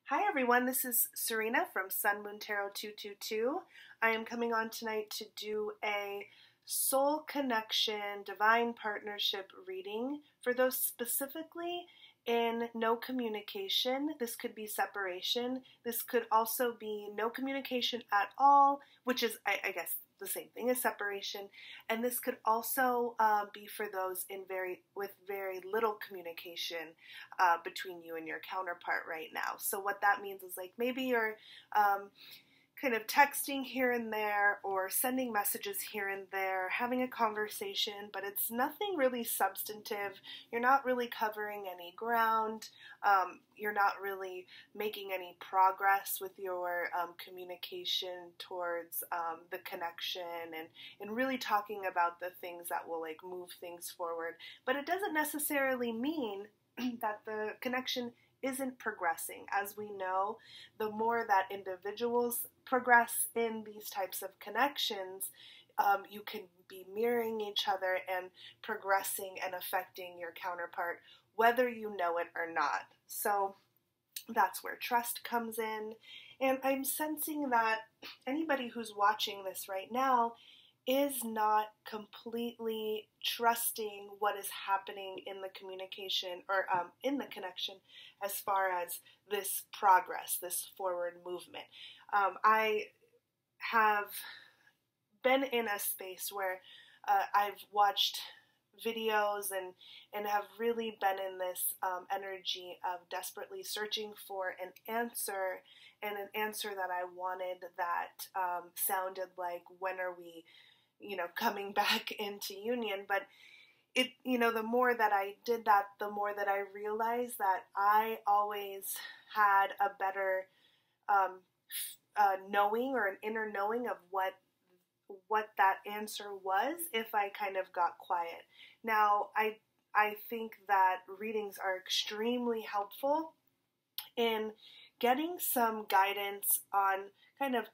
Hi everyone, this is Serena from Sun Moon Tarot 222. I am coming on tonight to do a soul connection, divine partnership reading for those specifically in no communication. This could be separation. This could also be no communication at all, which is, I guess, the same thing as separation. And this could also be for those with very little communication between you and your counterpart right now. So what that means is, like, maybe you're kind of texting here and there or sending messages here and there, having a conversation, but it's nothing really substantive. You're not really covering any ground. You're not really making any progress with your communication towards the connection and really talking about the things that will, like, move things forward. But it doesn't necessarily mean that the connection isn't progressing. As we know, the more that individuals progress in these types of connections, you can be mirroring each other and progressing and affecting your counterpart, whether you know it or not. So that's where trust comes in. And I'm sensing that anybody who's watching this right now is not completely trusting what is happening in the communication or in the connection as far as this progress, this forward movement. I have been in a space where I've watched videos and have really been in this energy of desperately searching for an answer, and an answer that I wanted that sounded like, when are we coming back into union? But it, the more that I did that, the more that I realized that I always had a better knowing, or an inner knowing of what that answer was if I kind of got quiet. Now, I think that readings are extremely helpful in getting some guidance on kind of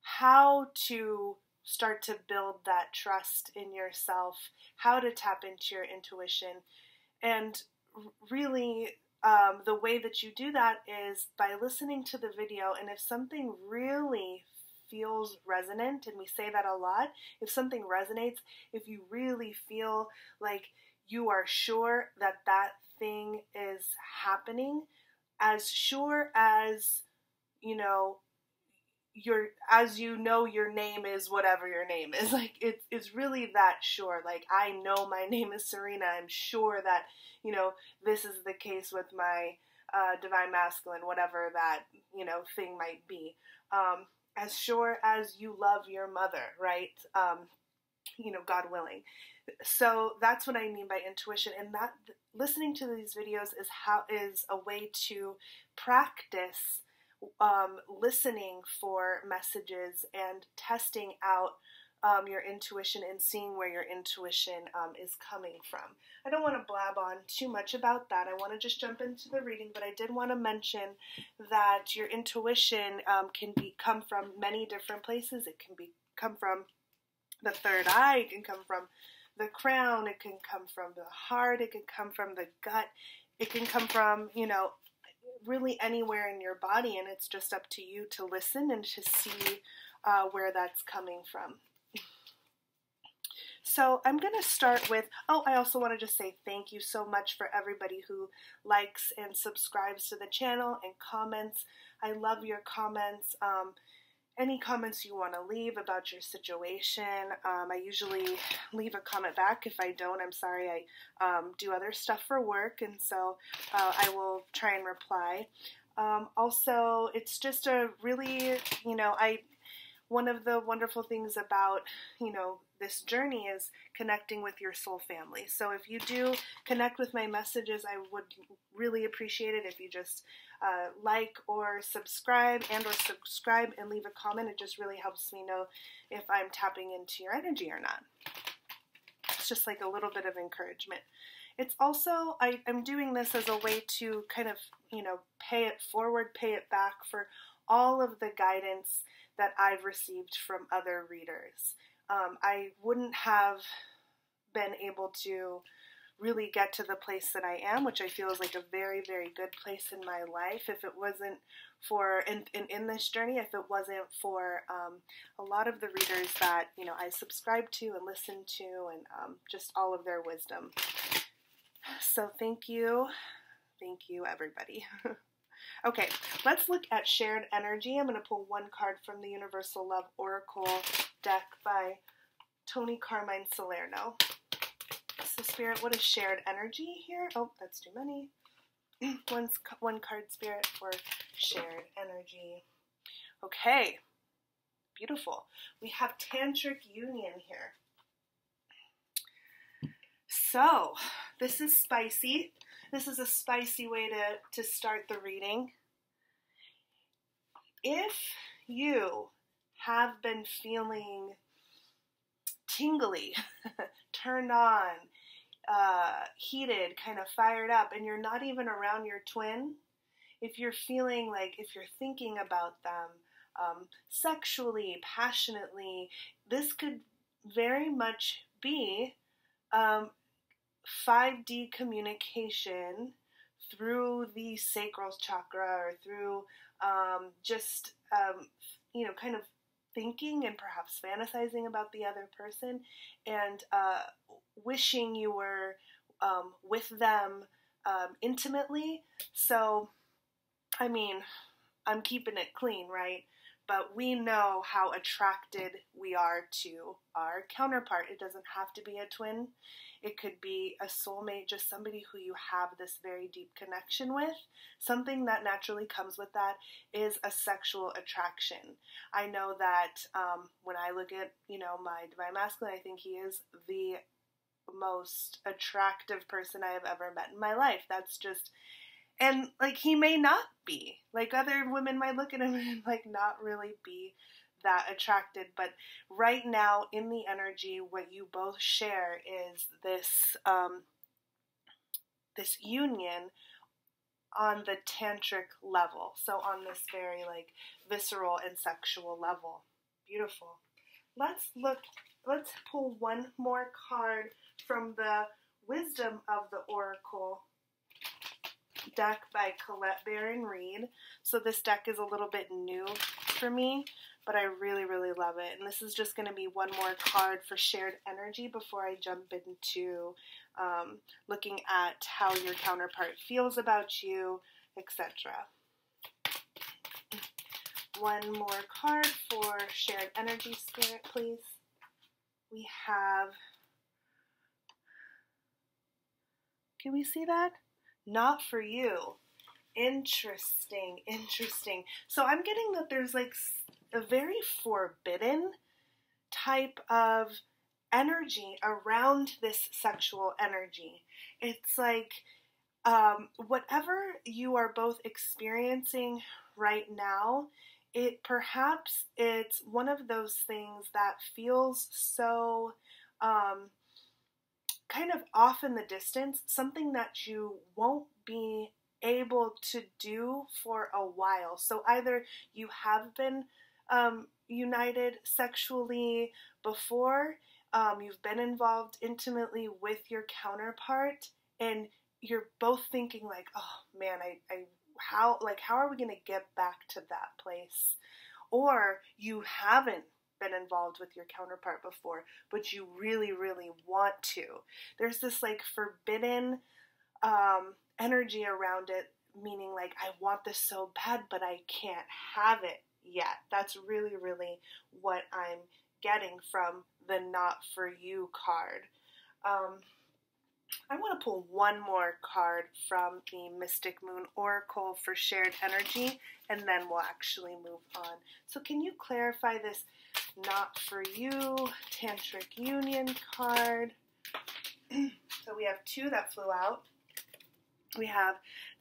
how to start to build that trust in yourself, how to tap into your intuition. And really, the way that you do that is by listening to the video. And if something really feels resonant, and we say that a lot, if something resonates, if you really feel like you are sure that that thing is happening, as sure as your name is whatever your name is, like, it's really that sure. Like, I know my name is Serena. I'm sure that this is the case with my divine masculine, whatever that thing might be. As sure as you love your mother, right? God willing. So that's what I mean by intuition, and that listening to these videos is a way to practice listening for messages and testing out your intuition and seeing where your intuition is coming from. I don't want to blab on too much about that. I want to just jump into the reading, but I did want to mention that your intuition can come from many different places. It can come from the third eye, it can come from the crown, it can come from the heart, it can come from the gut, it can come from, really anywhere in your body, and it's just up to you to listen and to see where that's coming from. So I'm going to start with, I also want to just say thank you so much for everybody who likes and subscribes to the channel and comments. I love your comments. Any comments you want to leave about your situation. I usually leave a comment back. If I don't, I'm sorry. I do other stuff for work, and so I will try and reply. Also, it's just a really, one of the wonderful things about, this journey is connecting with your soul family. So if you do connect with my messages, I would really appreciate it if you just like or subscribe and leave a comment. It just really helps me know if I'm tapping into your energy or not. It's just like a little bit of encouragement. It's also, I'm doing this as a way to kind of, pay it forward, pay it back for all of the guidance that I've received from other readers. I wouldn't have been able to really get to the place that I am, which I feel is like a very, very good place in my life. If it wasn't for, in this journey, if it wasn't for a lot of the readers that, you know, I subscribe to and listen to, and just all of their wisdom. So thank you everybody. Okay, let's look at shared energy. I'm going to pull one card from the Universal Love Oracle deck by Tony Carmine Salerno. So Spirit, what is shared energy here? Oh, that's too many. One card, Spirit, for shared energy. Okay, beautiful. We have Tantric Union here. So, this is spicy. This is a spicy way to start the reading. If you have been feeling tingly, turned on, heated, kind of fired up, and you're not even around your twin, if you're feeling like, if you're thinking about them sexually, passionately, this could very much be 5D communication through the sacral chakra, or through you know, kind of thinking and perhaps fantasizing about the other person, and wishing you were with them intimately. So, I mean, I'm keeping it clean, right? But we know how attracted we are to our counterpart. It doesn't have to be a twin. It could be a soulmate, just somebody who you have this very deep connection with. Something that naturally comes with that is a sexual attraction. I know that when I look at, you know, my Divine Masculine, I think he is the most attractive person I have ever met in my life. That's just, and like, he may not be. Like, other women might look at him and like not really be that attracted, but right now in the energy, what you both share is this this union on the tantric level. So on this very like visceral and sexual level. Beautiful. Let's pull one more card from the Wisdom of the Oracle deck by Colette Baron Reed. So this deck is a little bit new for me, but I really, really love it. And this is just going to be one more card for shared energy before I jump into looking at how your counterpart feels about you, etc. One more card for shared energy, Spirit, please. We have, can we see that? Not for you. Interesting, interesting. So I'm getting that there's like a very forbidden type of energy around this sexual energy. It's like whatever you are both experiencing right now, it's one of those things that feels so kind of off in the distance, something that you won't be able to do for a while. So either you have been united sexually before, you've been involved intimately with your counterpart, and you're both thinking like, oh man, how are we going to get back to that place? Or you haven't been involved with your counterpart before, but you really, really want to. There's this like forbidden energy around it, meaning like, I want this so bad, but I can't have it yet. That's really, really what I'm getting from the Not For You card. I want to pull one more card from the Mystic Moon Oracle for shared energy, and then we'll actually move on. So can you clarify this Not For You Tantric Union card? So we have two that flew out. We have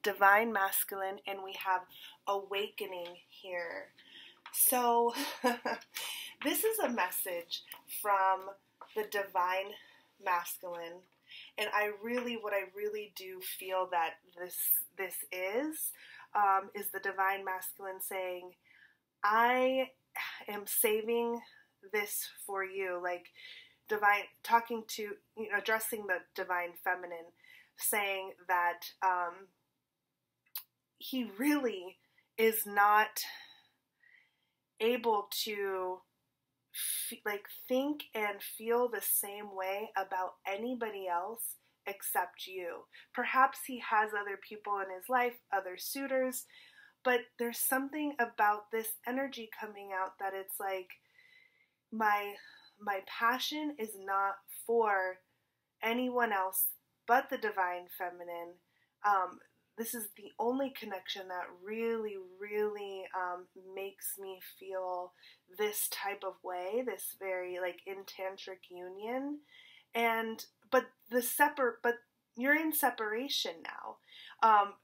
Divine Masculine, and we have Awakening here. So this is a message from the Divine Masculine, and what I really do feel that this is the Divine Masculine saying, I am saving this for you. Like, divine, talking to, addressing the divine feminine, saying that he really is not able to think and feel the same way about anybody else except you. Perhaps he has other people in his life, other suitors, but there's something about this energy coming out that it's like, my passion is not for anyone else but the divine feminine. This is the only connection that really, really makes me feel this type of way, this very in tantric union. But you're in separation now.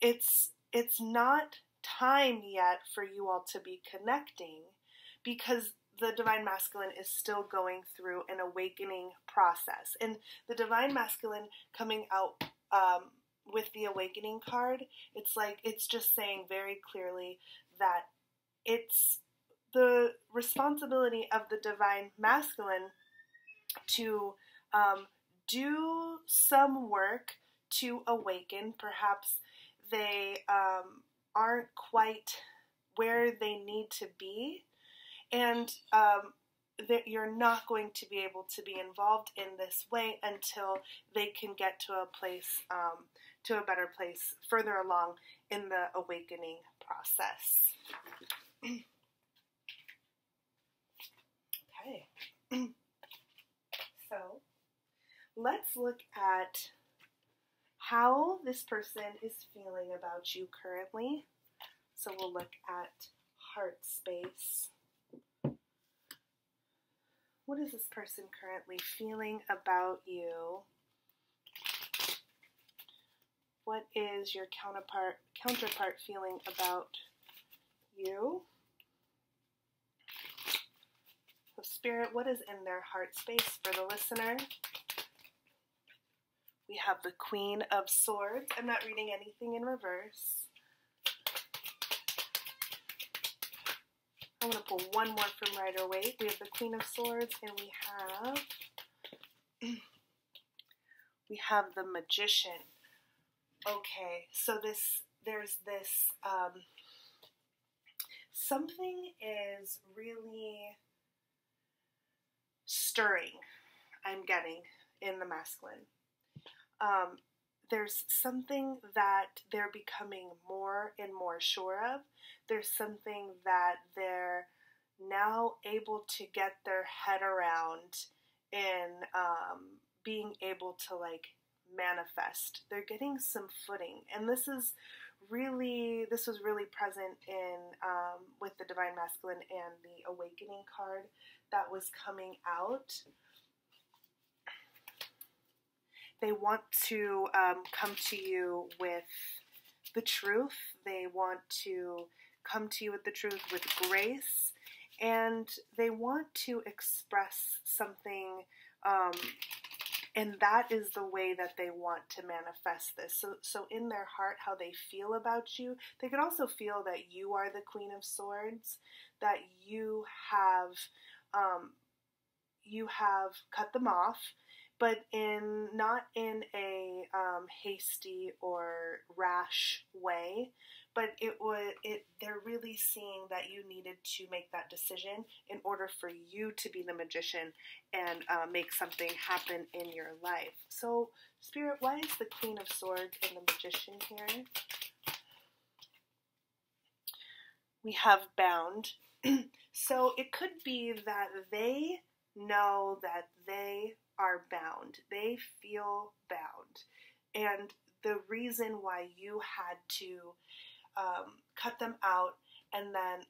It's not time yet for you all to be connecting, because the divine masculine is still going through an awakening process. And the divine masculine coming out with the awakening card, it's just saying very clearly that it's the responsibility of the divine masculine to do some work to awaken. Perhaps they aren't quite where they need to be, and that you're not going to be able to be involved in this way until they can get to a place, to a better place further along in the awakening process. Okay. So let's look at how this person is feeling about you currently. So we'll look at heart space. What is this person currently feeling about you? What is your counterpart feeling about you? So Spirit, what is in their heart space for the listener? We have the Queen of Swords. I'm not reading anything in reverse. I'm going to pull one more from Rider-Waite. We have the Queen of Swords, and we have the Magician. Okay, so there's this, something is really stirring, I'm getting, in the masculine. There's something that they're becoming more and more sure of. There's something that they're now able to get their head around in being able to manifest. They're getting some footing, and this was really present in with the Divine Masculine and the Awakening card that was coming out. They want to come to you with the truth. They want to come to you with the truth, with grace, and they want to express something, and that is the way that they want to manifest this. So in their heart, how they feel about you, they could also feel that you are the Queen of Swords, that you have cut them off, but not in a hasty or rash way, but they're really seeing that you needed to make that decision in order for you to be the magician and make something happen in your life. So, Spirit, why is the Queen of Swords and the Magician here? We have bound. So it could be that they know that they are bound. They feel bound. And the reason why you had to cut them out and then,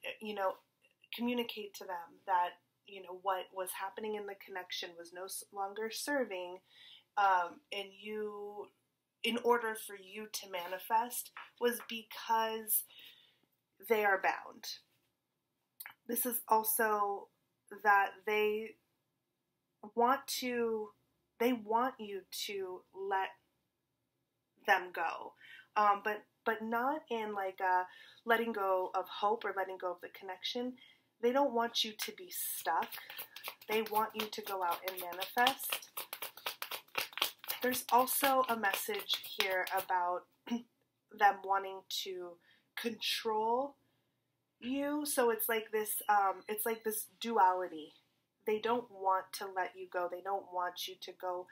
communicate to them that, what was happening in the connection was no longer serving, and in order for you to manifest, was because they are bound. This is also that they want you to let them go, but not in a letting go of hope or letting go of the connection. they don't want you to be stuck. They want you to go out and manifest. There's also a message here about them wanting to control you. So it's like this duality. They don't want to let you go. They don't want you to go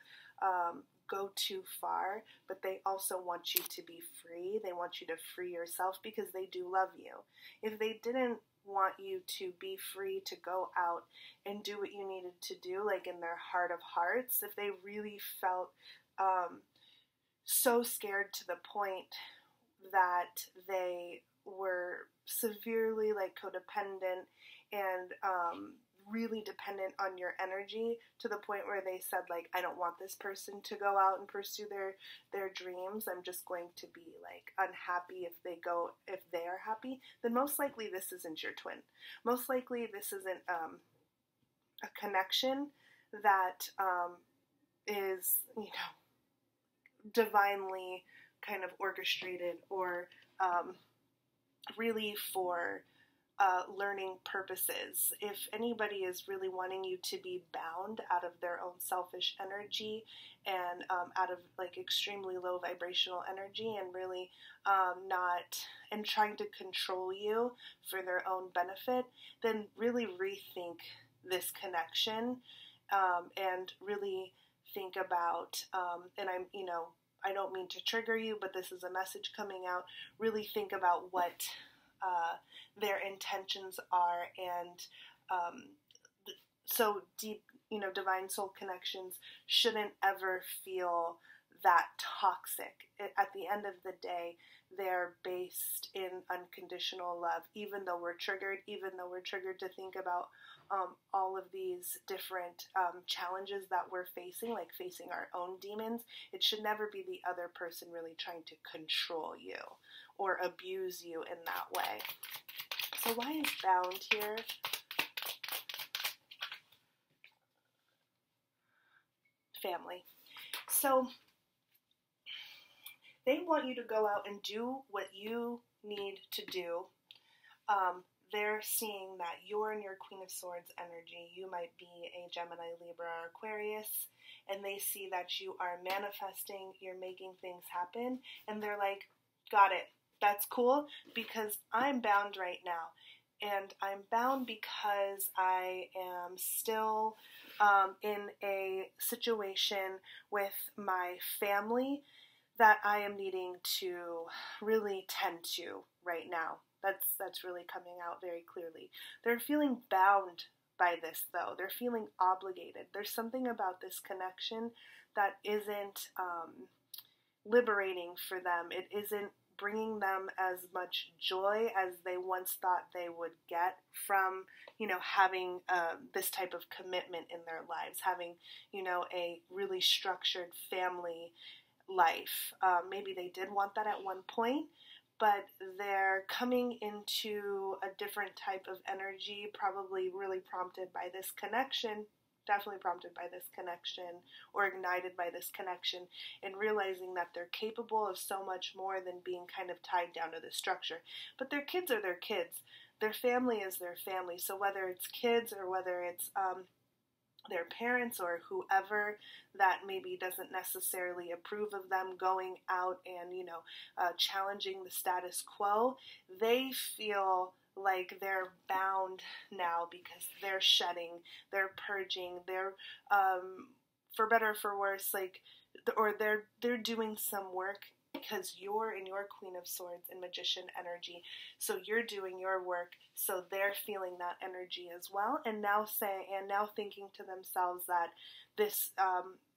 too far, but they also want you to be free. They want you to free yourself because they do love you. If they didn't want you to be free to go out and do what you needed to do, like in their heart of hearts, if they really felt so scared to the point that they were severely like codependent and really dependent on your energy to the point where they said like, I don't want this person to go out and pursue their dreams. I'm just going to be like unhappy if they are happy. Then most likely this isn't your twin. Most likely this isn't a connection that is, divinely kind of orchestrated or really for learning purposes. If anybody is really wanting you to be bound out of their own selfish energy and out of like extremely low vibrational energy and really and trying to control you for their own benefit, then really rethink this connection and really think about, and I don't mean to trigger you, but this is a message coming out, really think about what their intentions are, and so deep, divine soul connections shouldn't ever feel that toxic. At the end of the day, they're based in unconditional love, even though we're triggered to think about all of these different challenges that we're facing, like facing our own demons. It should never be the other person really trying to control you or abuse you in that way. So why is bound here? Family. So they want you to go out and do what you need to do. They're seeing that you're in your Queen of Swords energy. You might be a Gemini, Libra, or Aquarius, and they see that you are manifesting, you're making things happen, and they're like, got it, that's cool, because I'm bound right now. And I'm bound because I am still in a situation with my family that I am needing to really tend to right now. That's really coming out very clearly. They're feeling bound by this, though. They're feeling obligated. There's something about this connection that isn't liberating for them. It isn't bringing them as much joy as they once thought they would get from, having this type of commitment in their lives, having, a really structured family life. Maybe they did want that at one point, but they're coming into a different type of energy, probably really prompted by this connection, definitely prompted by this connection or ignited by this connection, and realizing that they're capable of so much more than being kind of tied down to the structure. But their kids are their kids. Their family is their family. So whether it's kids or whether it's their parents or whoever that maybe doesn't necessarily approve of them going out and, challenging the status quo, they feel like they're bound now because they're shedding, they're purging, they're, for better or for worse, or they're doing some work because you're in your Queen of Swords and Magician energy. So you're doing your work, so they're feeling that energy as well, and now thinking to themselves that this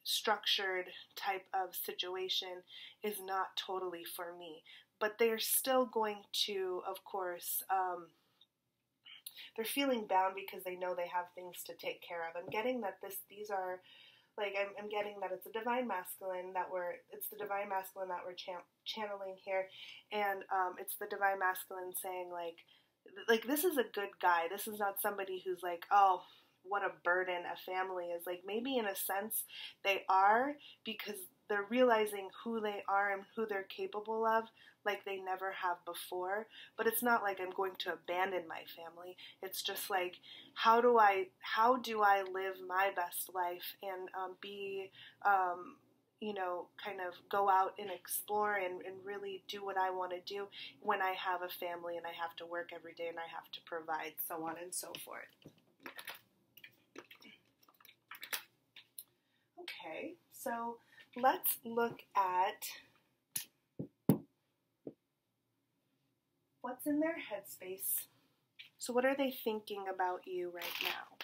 structured type of situation is not totally for me. But they're still going to, of course, they're feeling bound because they know they have things to take care of. I'm getting that these are, I'm getting that it's the divine masculine that we're channeling here, and it's the divine masculine saying like this is a good guy. This is not somebody who's like, oh, what a burden a family is. Like, maybe in a sense they are, because they're realizing who they are and who they're capable of like they never have before. But it's not like I'm going to abandon my family. It's just like, how do I live my best life and be, kind of go out and explore and really do what I want to do when I have a family and I have to work every day and I have to provide, so on and so forth. Okay, so let's look at what's in their headspace. So what are they thinking about you right now?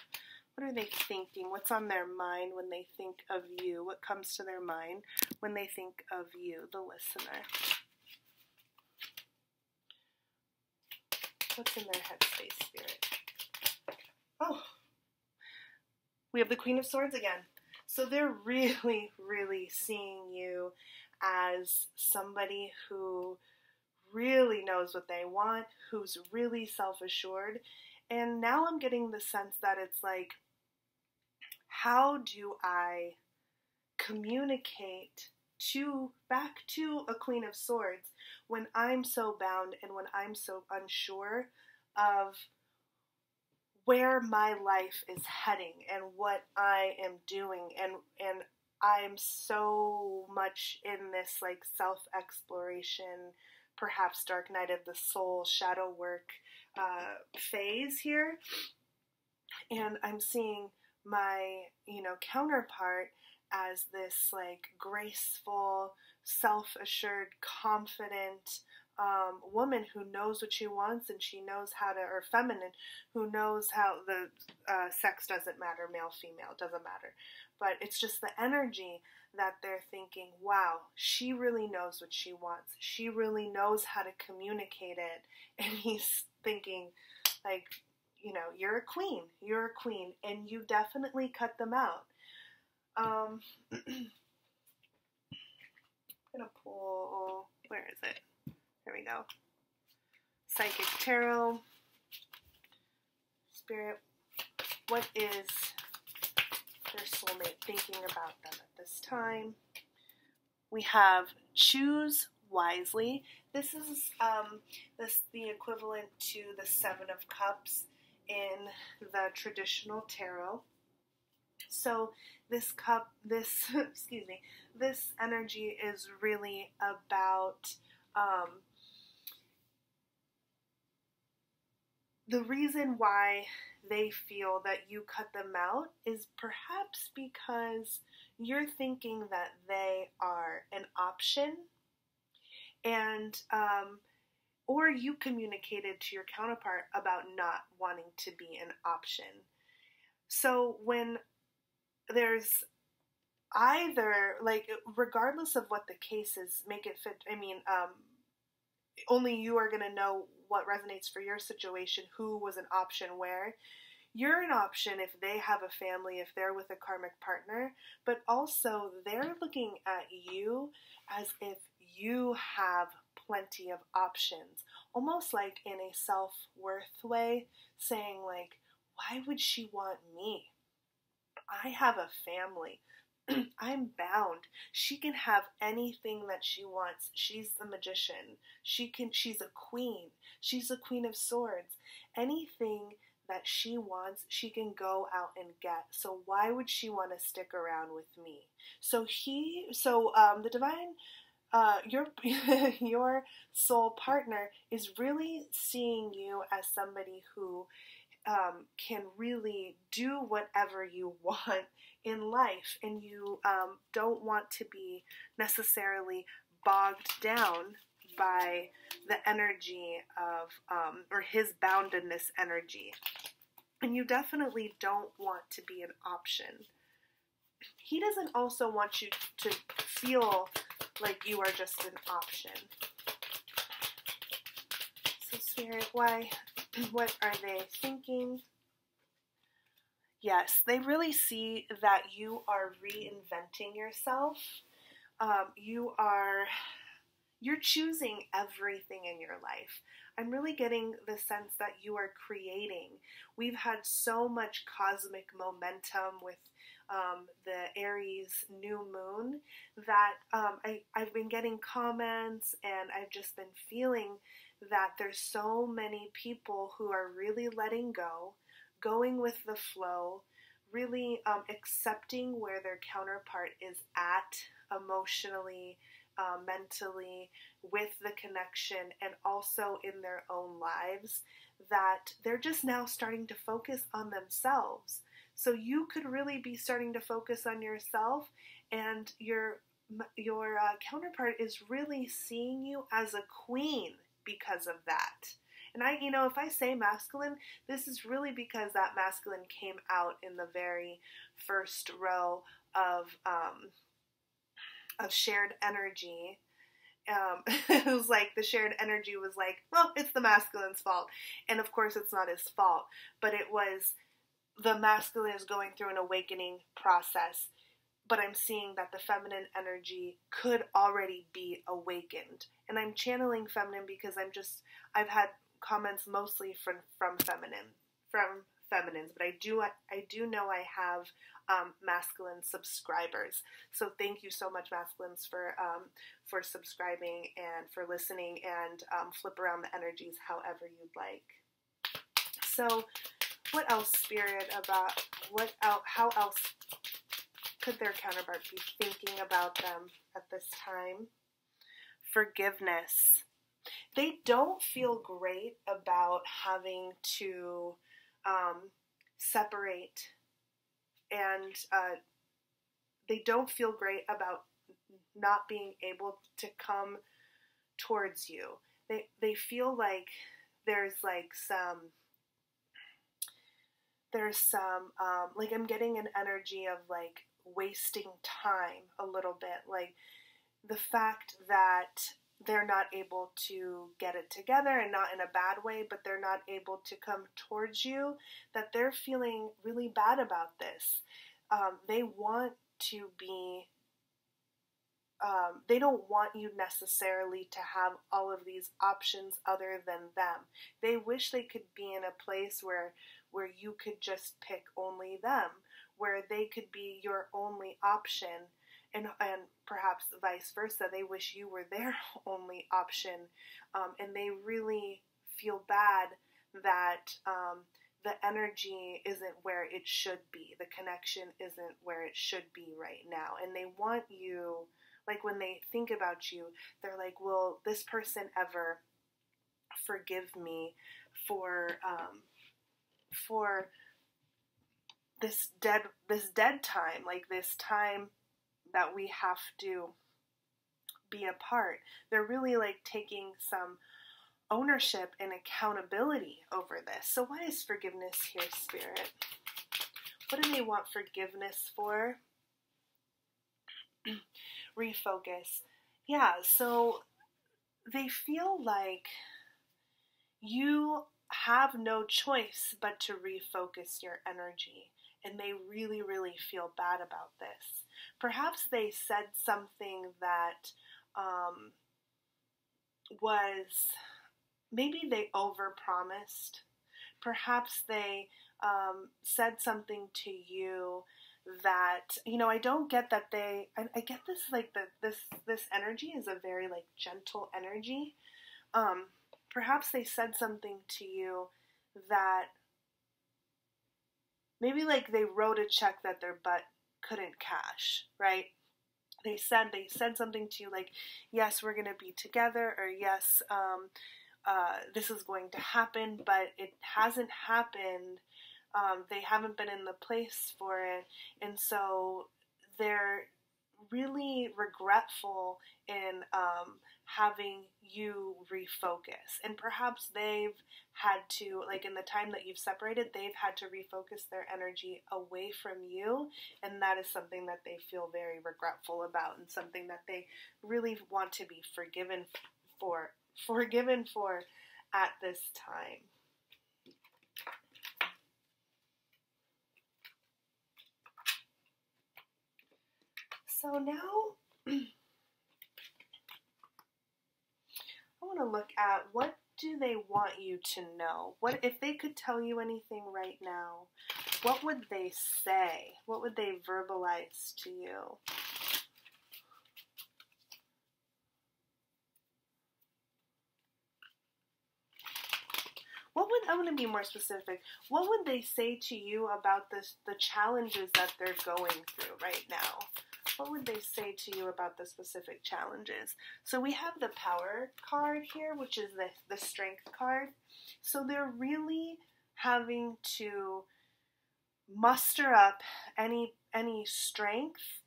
What are they thinking? What's on their mind when they think of you? What comes to their mind when they think of you, the listener? What's in their headspace, Spirit? Oh, we have the Queen of Swords again. So they're really, really seeing you as somebody who really knows what they want, who's really self-assured. And now I'm getting the sense that it's like, how do I communicate back to a Queen of Swords when I'm so bound and when I'm so unsure of where my life is heading and what I am doing, and I'm so much in this like self-exploration, perhaps dark night of the soul, shadow work phase here, and I'm seeing my counterpart as this like graceful, self-assured, confident woman who knows what she wants and she knows how to, or feminine, who knows how the sex doesn't matter, male, female, doesn't matter. But it's just the energy that they're thinking, wow, she really knows what she wants. She really knows how to communicate it. And he's thinking, like, you're a queen, and you definitely cut them out. I'm gonna pull, where is it? There we go. Psychic Tarot. Spirit, what is their soulmate thinking about them at this time? We have choose wisely. This is the equivalent to the Seven of Cups in the traditional tarot. So this energy is really about the reason why they feel that you cut them out is perhaps because you're thinking that they are an option, and or you communicated to your counterpart about not wanting to be an option. So when there's either, like, regardless of what the case is, make it fit. I mean, only you are going to know what resonates for your situation, who was an option where. You're an option if they have a family, if they're with a karmic partner, but also they're looking at you as if you have plenty of options, almost like in a self-worth way, saying like, why would she want me? I have a family. I'm bound. She can have anything that she wants. She's the magician. She's a queen. She's a Queen of Swords. Anything that she wants, she can go out and get. So why would she want to stick around with me? So the divine, your soul partner is really seeing you as somebody who can really do whatever you want in life, and you don't want to be necessarily bogged down by the energy of, or his boundedness energy. And you definitely don't want to be an option. He doesn't also want you to feel like you are just an option. So Spirit, what are they thinking? Yes, they really see that you are reinventing yourself. You're choosing everything in your life. I'm really getting the sense that you are creating. We've had so much cosmic momentum with the Aries new moon, that I've been getting comments, and I've just been feeling that there's so many people who are really letting go, going with the flow, really accepting where their counterpart is at emotionally, mentally, with the connection, and also in their own lives, that they're just now starting to focus on themselves. So you could really be starting to focus on yourself, and your counterpart is really seeing you as a queen because of that. And if I say masculine, this is really because that masculine came out in the very first row of shared energy. It was like the shared energy was like, well, it's the masculine's fault. And of course it's not his fault, but it was the masculine is going through an awakening process. But I'm seeing that the feminine energy could already be awakened. And I'm channeling feminine because I've had comments mostly from feminines, but I do know I have masculine subscribers. So thank you so much, masculines, for subscribing and for listening, and flip around the energies however you'd like. So what else, Spirit, how else could their counterpart be thinking about them at this time? Forgiveness. They don't feel great about having to separate, and they don't feel great about not being able to come towards you. They feel like there's some like, I'm getting an energy of like wasting time a little bit, like the fact that they're not able to get it together, and not in a bad way, but they're not able to come towards you, that they're feeling really bad about this. They want to be, they don't want you necessarily to have all of these options other than them. They wish they could be in a place where you could just pick only them, where they could be your only option, and perhaps vice versa. They wish you were their only option, and they really feel bad that the energy isn't where it should be. The connection isn't where it should be right now, and they want you, like when they think about you, they're like, will this person ever forgive me for this dead time, like this time that we have to be apart. They're really like taking some ownership and accountability over this. So why is forgiveness here, Spirit? What do they want forgiveness for? Refocus. Yeah, so they feel like you have no choice but to refocus your energy, and they really, really feel bad about this. Perhaps they said something that was, maybe they overpromised. Perhaps they said something to you that, I don't get that I get this, like, this energy is a very, like, gentle energy. Perhaps they said something to you that maybe, like, they wrote a check that their butt couldn't cash, right? They said something to you like, yes, we're going to be together, or yes, this is going to happen, but it hasn't happened. They haven't been in the place for it, and so they're really regretful in having you refocus. And perhaps they've had to, like, in the time that you've separated, they've had to refocus their energy away from you, and that is something that they feel very regretful about, and something that they really want to be forgiven for at this time. So now I want to look at, what do they want you to know? What if they could tell you anything right now? What would they say? What would they verbalize to you? What would, I want to be more specific, what would they say to you about the challenges that they're going through right now? What would they say to you about the specific challenges? So we have the Power card here, which is the Strength card. So they're really having to muster up any strength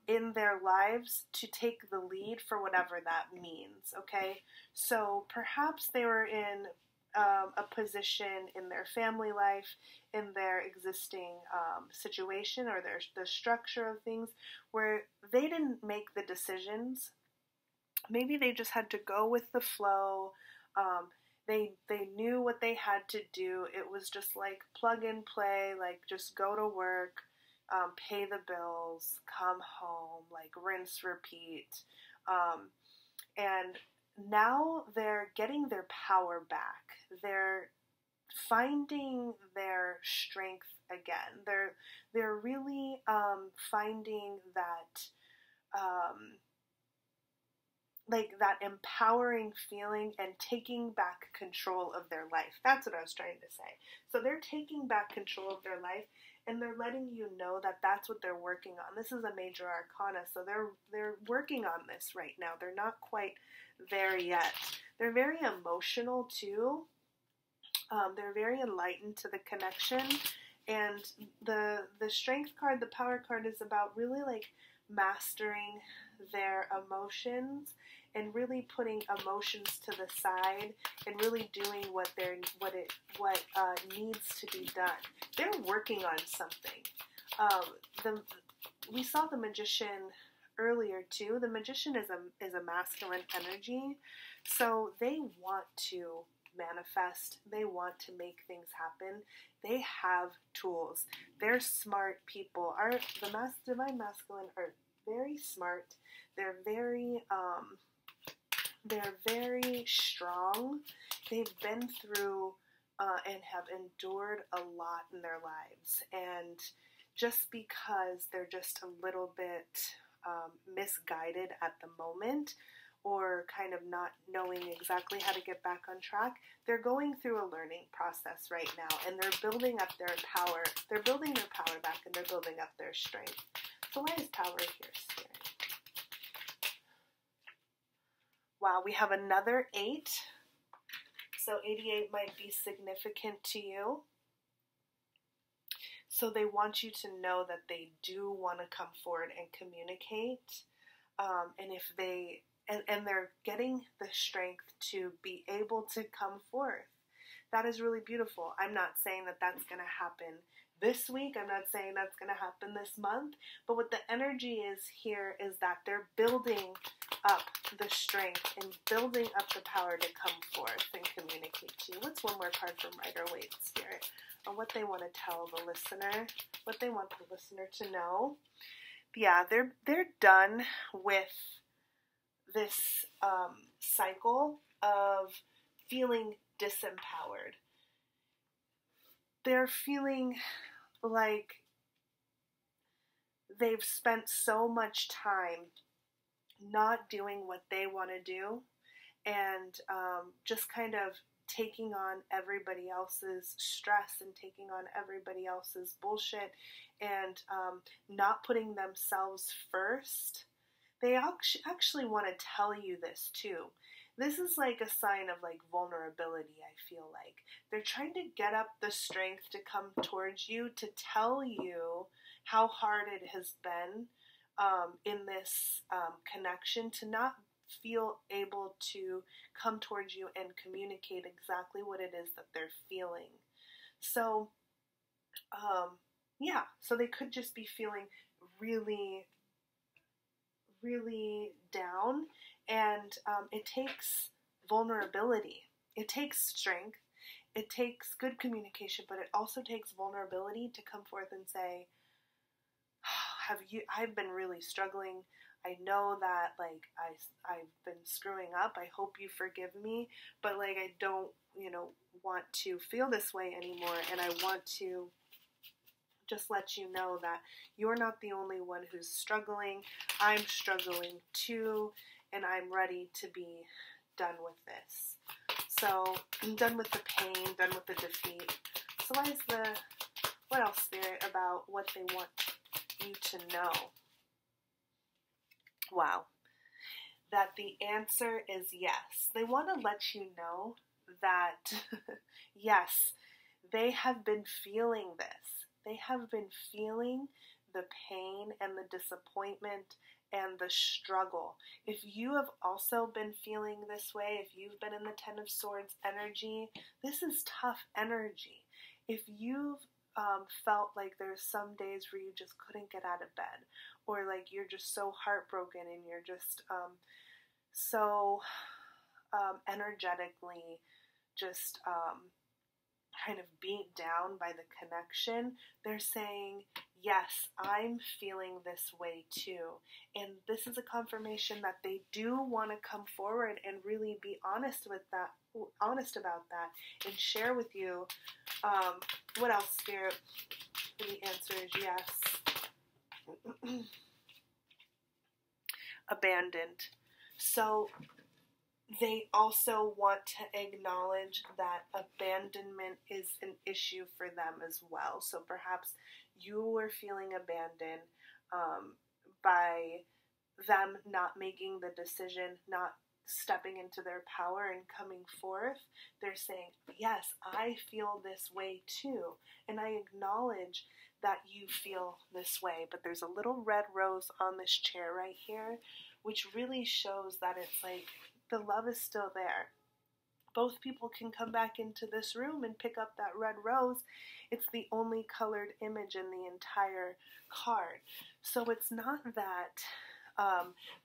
in their lives to take the lead for whatever that means, okay? So perhaps they were in a position in their family life, in their existing situation or the structure of things where they didn't make the decisions. Maybe they just had to go with the flow. They knew what they had to do. It was just like plug and play, like just go to work, pay the bills, come home, like rinse, repeat. And now they're getting their power back. They're finding their strength again. They're really finding that like that empowering feeling and taking back control of their life. That's what I was trying to say. So they're taking back control of their life, and they're letting you know that that's what they're working on. This is a major arcana, so they're working on this right now. They're not quite there yet. They're very emotional too. They're very enlightened to the connection, and the Strength card, the Power card, is about really like mastering their emotions and really putting emotions to the side and really doing what needs to be done. They're working on something. We saw the Magician earlier too. The Magician is a masculine energy, so they want to manifest. They want to make things happen. They have tools. They're smart people. The Divine Masculine are very smart. They're very strong. They've been through and have endured a lot in their lives. And just because they're just a little bit misguided at the moment, or kind of not knowing exactly how to get back on track, they're going through a learning process right now, and they're building up their power. They're building their power back, and they're building up their strength. So why is power here, Spirit? Wow, we have another 8. So 88 might be significant to you. So they want you to know that they do want to come forward and communicate. And if they... And they're getting the strength to be able to come forth. That is really beautiful. I'm not saying that that's going to happen this week. I'm not saying that's going to happen this month. But what the energy is here is that they're building up the strength and building up the power to come forth and communicate to you. What's one more card from Rider-Waite Spirit? Or what they want to tell the listener. What they want the listener to know. Yeah, they're done with this cycle of feeling disempowered. They're feeling like they've spent so much time not doing what they want to do, and just kind of taking on everybody else's stress and taking on everybody else's bullshit, and not putting themselves first. They actually want to tell you this too. This is like a sign of like vulnerability, I feel like. They're trying to get up the strength to come towards you, to tell you how hard it has been in this connection, to not feel able to come towards you and communicate exactly what it is that they're feeling. So, yeah, so they could just be feeling really down, and it takes vulnerability. It takes strength. It takes good communication, but it also takes vulnerability to come forth and say, I've been really struggling. I know that, like, I've been screwing up. I hope you forgive me, but, like, I don't, want to feel this way anymore, and I want to just let you know that you're not the only one who's struggling. I'm struggling too, and I'm ready to be done with this. So, I'm done with the pain, done with the defeat. So what else, Spirit, about what they want you to know? Wow. That the answer is yes. They want to let you know that, yes, they have been feeling this. They have been feeling the pain and the disappointment and the struggle. If you have also been feeling this way, if you've been in the Ten of Swords energy, this is tough energy. If you've felt like there's some days where you just couldn't get out of bed, or like you're just so heartbroken and you're just so energetically just kind of beat down by the connection, they're saying, yes, I'm feeling this way too. And this is a confirmation that they do want to come forward and really be honest about that, and share with you. What else, Spirit? The answer is yes. Abandoned. So they also want to acknowledge that abandonment is an issue for them as well. So perhaps you were feeling abandoned by them not making the decision, not stepping into their power and coming forth. They're saying, yes, I feel this way too. And I acknowledge that you feel this way. But there's a little red rose on this chair right here, which really shows that it's like, the love is still there. Both people can come back into this room and pick up that red rose. It's the only colored image in the entire card. So it's not that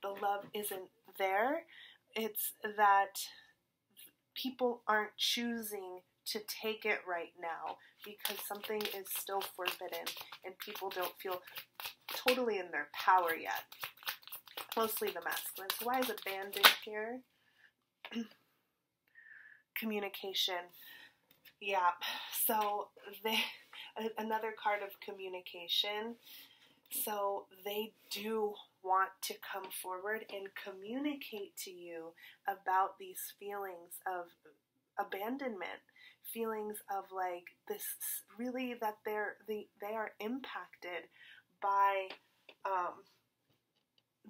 the love isn't there. It's that people aren't choosing to take it right now because something is still forbidden and people don't feel totally in their power yet. Mostly the masculine. So why is abandoned here? Communication. Yeah. So another card of communication. So they do want to come forward and communicate to you about these feelings of abandonment, feelings of like this, really that they are impacted by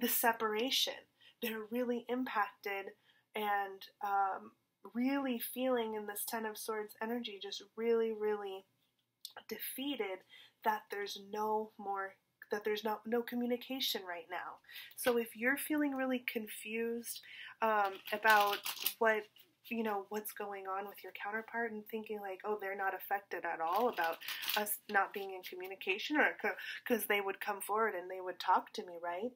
the separation. They're really impacted and really feeling in this Ten of Swords energy, just really, really defeated that there's no communication right now. So if you're feeling really confused about what's going on with your counterpart and thinking like, oh, they're not affected at all about us not being in communication, or because they would come forward and they would talk to me, right?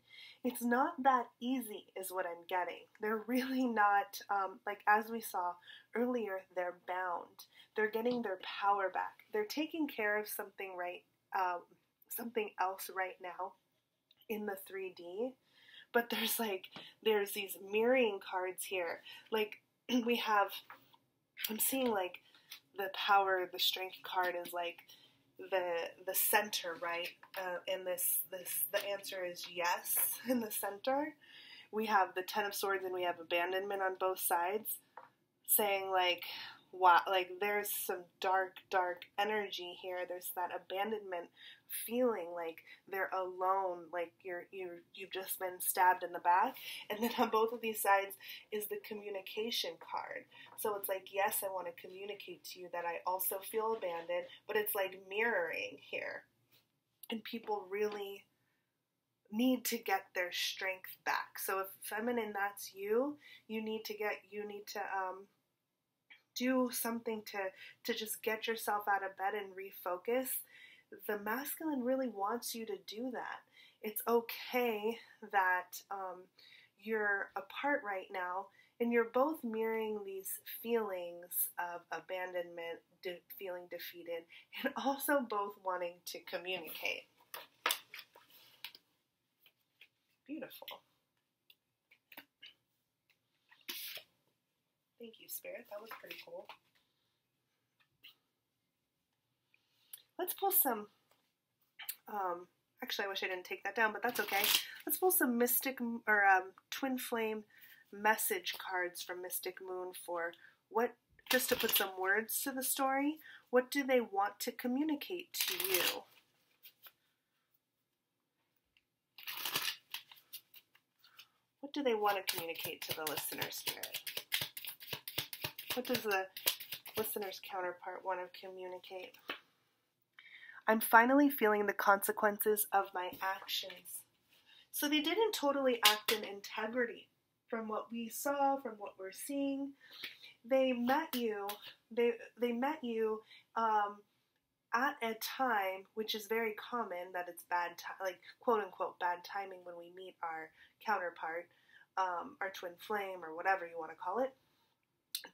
It's not that easy is what I'm getting. They're really not, like as we saw earlier, they're bound. They're getting their power back. They're taking care of something else right now in the 3D, but there's these mirroring cards here. Like I'm seeing like the power, the strength card is like the center, right? And the answer is yes in the center. We have the Ten of Swords and we have abandonment on both sides, saying like, wow, like there's some dark energy here. There's that abandonment feeling, like they're alone, like you've just been stabbed in the back. And then on both of these sides is the communication card. So it's like, yes, I want to communicate to you that I also feel abandoned, but it's like mirroring here. And people really need to get their strength back. So if feminine, that's you need to do something to just get yourself out of bed and refocus. The masculine really wants you to do that. It's okay that you're apart right now and you're both mirroring these feelings of abandonment, feeling defeated, and also both wanting to communicate. Beautiful. Thank you, Spirit. That was pretty cool. Let's pull some, actually I wish I didn't take that down, but that's okay. Let's pull some Mystic, or Twin Flame message cards from Mystic Moon for what, just to put some words to the story. What do they want to communicate to you? What do they want to communicate to the listener, Spirit? What does the listener's counterpart want to communicate? I'm finally feeling the consequences of my actions. So they didn't totally act in integrity from what we saw, from what we're seeing. They met you. They met you at a time which is very common, that it's bad like quote unquote bad timing when we meet our counterpart, our twin flame, or whatever you want to call it.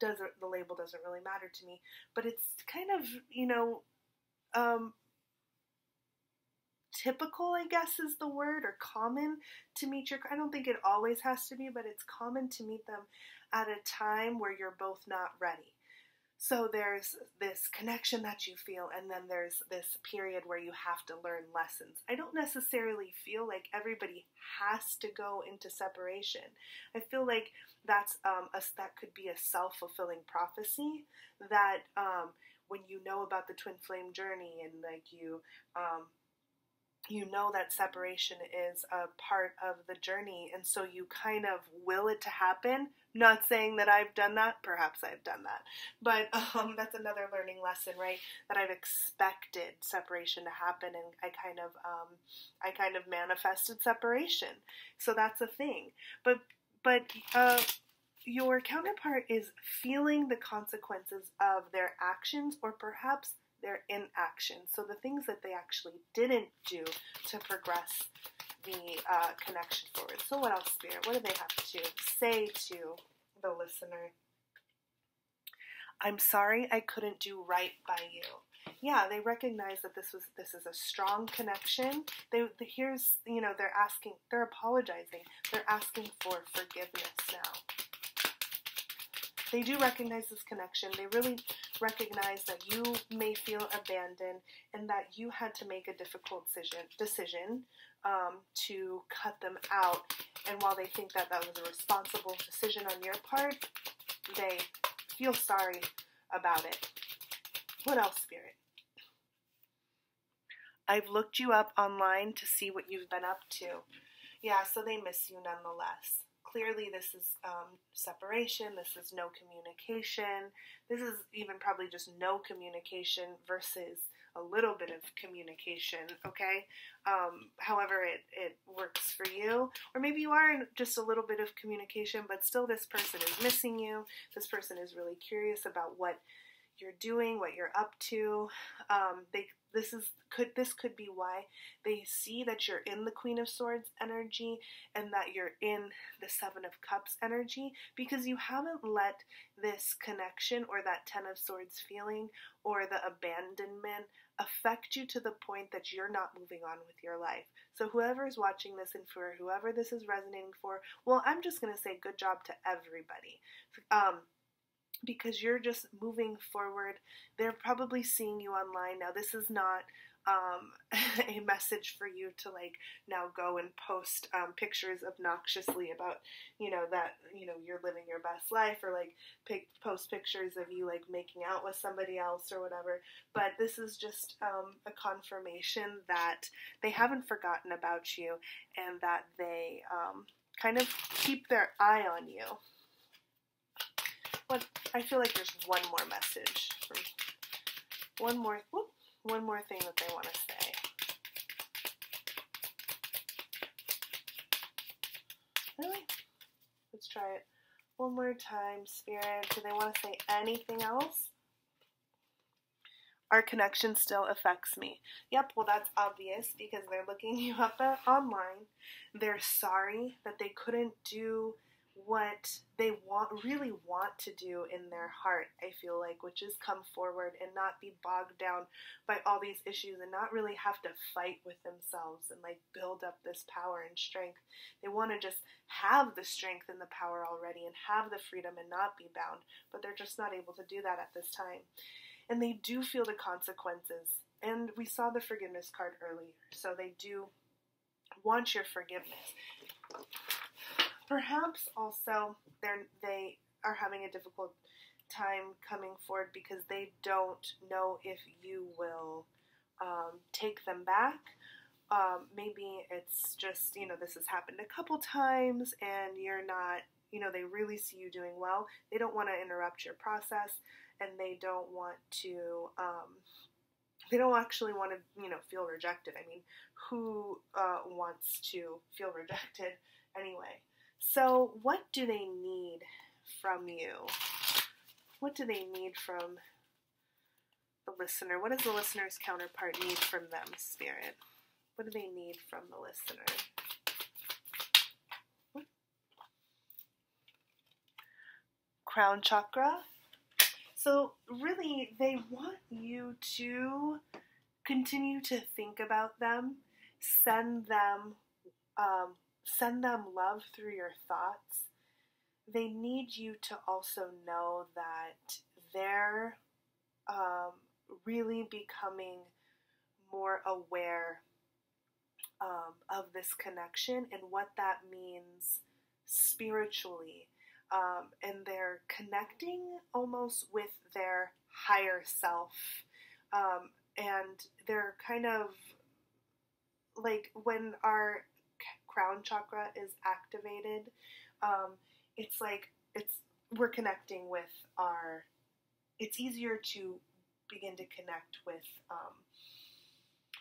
The label doesn't really matter to me, but it's kind of, you know, typical, I guess is the word, or common to meet your, I don't think it always has to be, but it's common to meet them at a time where you're both not ready. So there's this connection that you feel, and then there's this period where you have to learn lessons. I don't necessarily feel like everybody has to go into separation. I feel like that's that could be a self-fulfilling prophecy, that when you know about the twin flame journey, and like you know that separation is a part of the journey, and so you kind of will it to happen. Not saying that I've done that, perhaps I've done that, but that's another learning lesson, right? That I've expected separation to happen, and I kind of manifested separation. So that's a thing. But your counterpart is feeling the consequences of their actions, or perhaps their inaction. So the things that they actually didn't do to progress the connection forward. So what else, Spirit? What do they have to say to the listener? I'm sorry I couldn't do right by you. Yeah, they recognize that this is a strong connection. Here's, you know, they're apologizing. They're asking for forgiveness now. They do recognize this connection. They really recognize that you may feel abandoned, and that you had to make a difficult decision to cut them out. And while they think that that was a responsible decision on your part, they feel sorry about it. What else, Spirit? I've looked you up online to see what you've been up to. Yeah, so they miss you nonetheless. Clearly this is separation, this is no communication, this is even probably just no communication versus a little bit of communication, okay? However it works for you, or maybe you are in just a little bit of communication, but still this person is missing you, this person is really curious about what you're doing, what you're up to. This could be why they see that you're in the Queen of Swords energy and that you're in the Seven of Cups energy, because you haven't let this connection or that Ten of Swords feeling or the abandonment affect you to the point that you're not moving on with your life. So whoever is watching this, and for whoever this is resonating for, well, I'm just going to say good job to everybody. Because you're just moving forward. They're probably seeing you online. Now, this is not a message for you to like now go and post pictures obnoxiously about, you know, that, you know, you're living your best life, or like post pictures of you like making out with somebody else or whatever. But this is just a confirmation that they haven't forgotten about you, and that they kind of keep their eye on you. But I feel like there's one more message, one more thing that they want to say. Really? Let's try it one more time, Spirit. Do they want to say anything else? Our connection still affects me. Yep, well that's obvious, because they're looking you up online. They're sorry that they couldn't do what they really want to do in their heart, I feel like, which is come forward and not be bogged down by all these issues and not really have to fight with themselves and like build up this power and strength. They want to just have the strength and the power already and have the freedom and not be bound, but they're just not able to do that at this time. And they do feel the consequences. And we saw the forgiveness card earlier, so they do want your forgiveness. Perhaps also they are having a difficult time coming forward because they don't know if you will take them back. Maybe it's just, this has happened a couple times and you're not, they really see you doing well. They don't want to interrupt your process, and they don't want to, they don't actually want to, feel rejected. I mean, who wants to feel rejected anyway? So what do they need from you? What do they need from the listener? What does the listener's counterpart need from them, Spirit? What do they need from the listener? What? Crown chakra. So really, they want you to continue to think about them, send them love through your thoughts. They need you to also know that they're really becoming more aware of this connection and what that means spiritually. And they're connecting almost with their higher self. And they're kind of like when our crown chakra is activated, we're connecting with it's easier to begin to connect with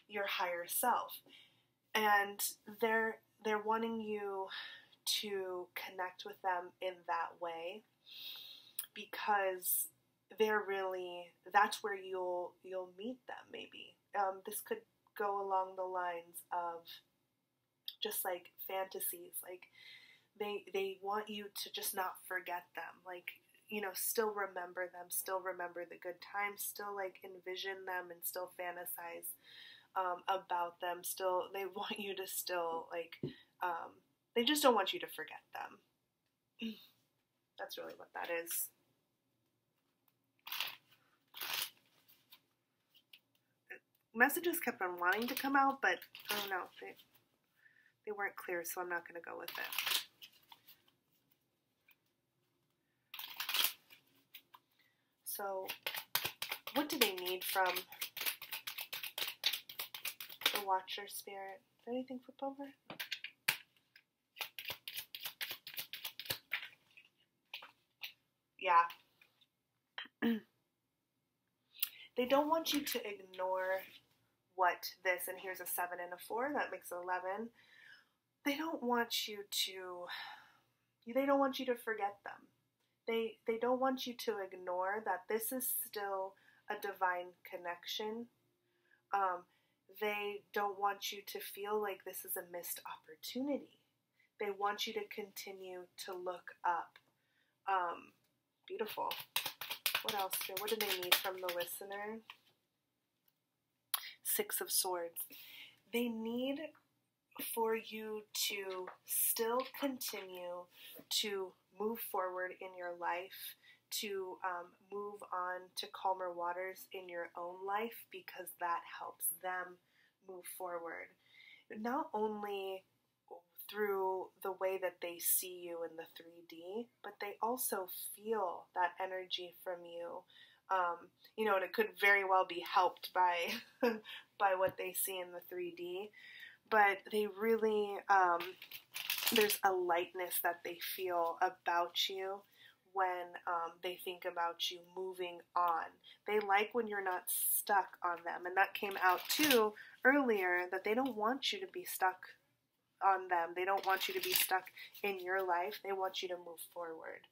your higher self. And they're wanting you to connect with them in that way because that's where you'll meet them maybe. This could go along the lines of just like fantasies, like they want you to just not forget them, like, still remember them, still remember the good times, still like envision them and still fantasize about them, still they want you to still like they just don't want you to forget them. That's really what that is. Messages kept on wanting to come out, but I don't know, they weren't clear, so I'm not going to go with it. So, what do they need from the Watcher Spirit? Did anything flip over? Yeah. They don't want you to ignore what this, and here's a 7 and a 4, that makes 11. They don't want you to forget them. They don't want you to ignore that this is still a divine connection. They don't want you to feel like this is a missed opportunity. They want you to continue to look up. Beautiful. What else here? What do they need from the listener? 6 of Swords. They need for you to still continue to move forward in your life, to move on to calmer waters in your own life, because that helps them move forward. Not only through the way that they see you in the 3D, but they also feel that energy from you. And it could very well be helped by by what they see in the 3D, but they really, there's a lightness that they feel about you when they think about you moving on. They like when you're not stuck on them, and that came out too earlier, that they don't want you to be stuck on them. They don't want you to be stuck in your life. They want you to move forward.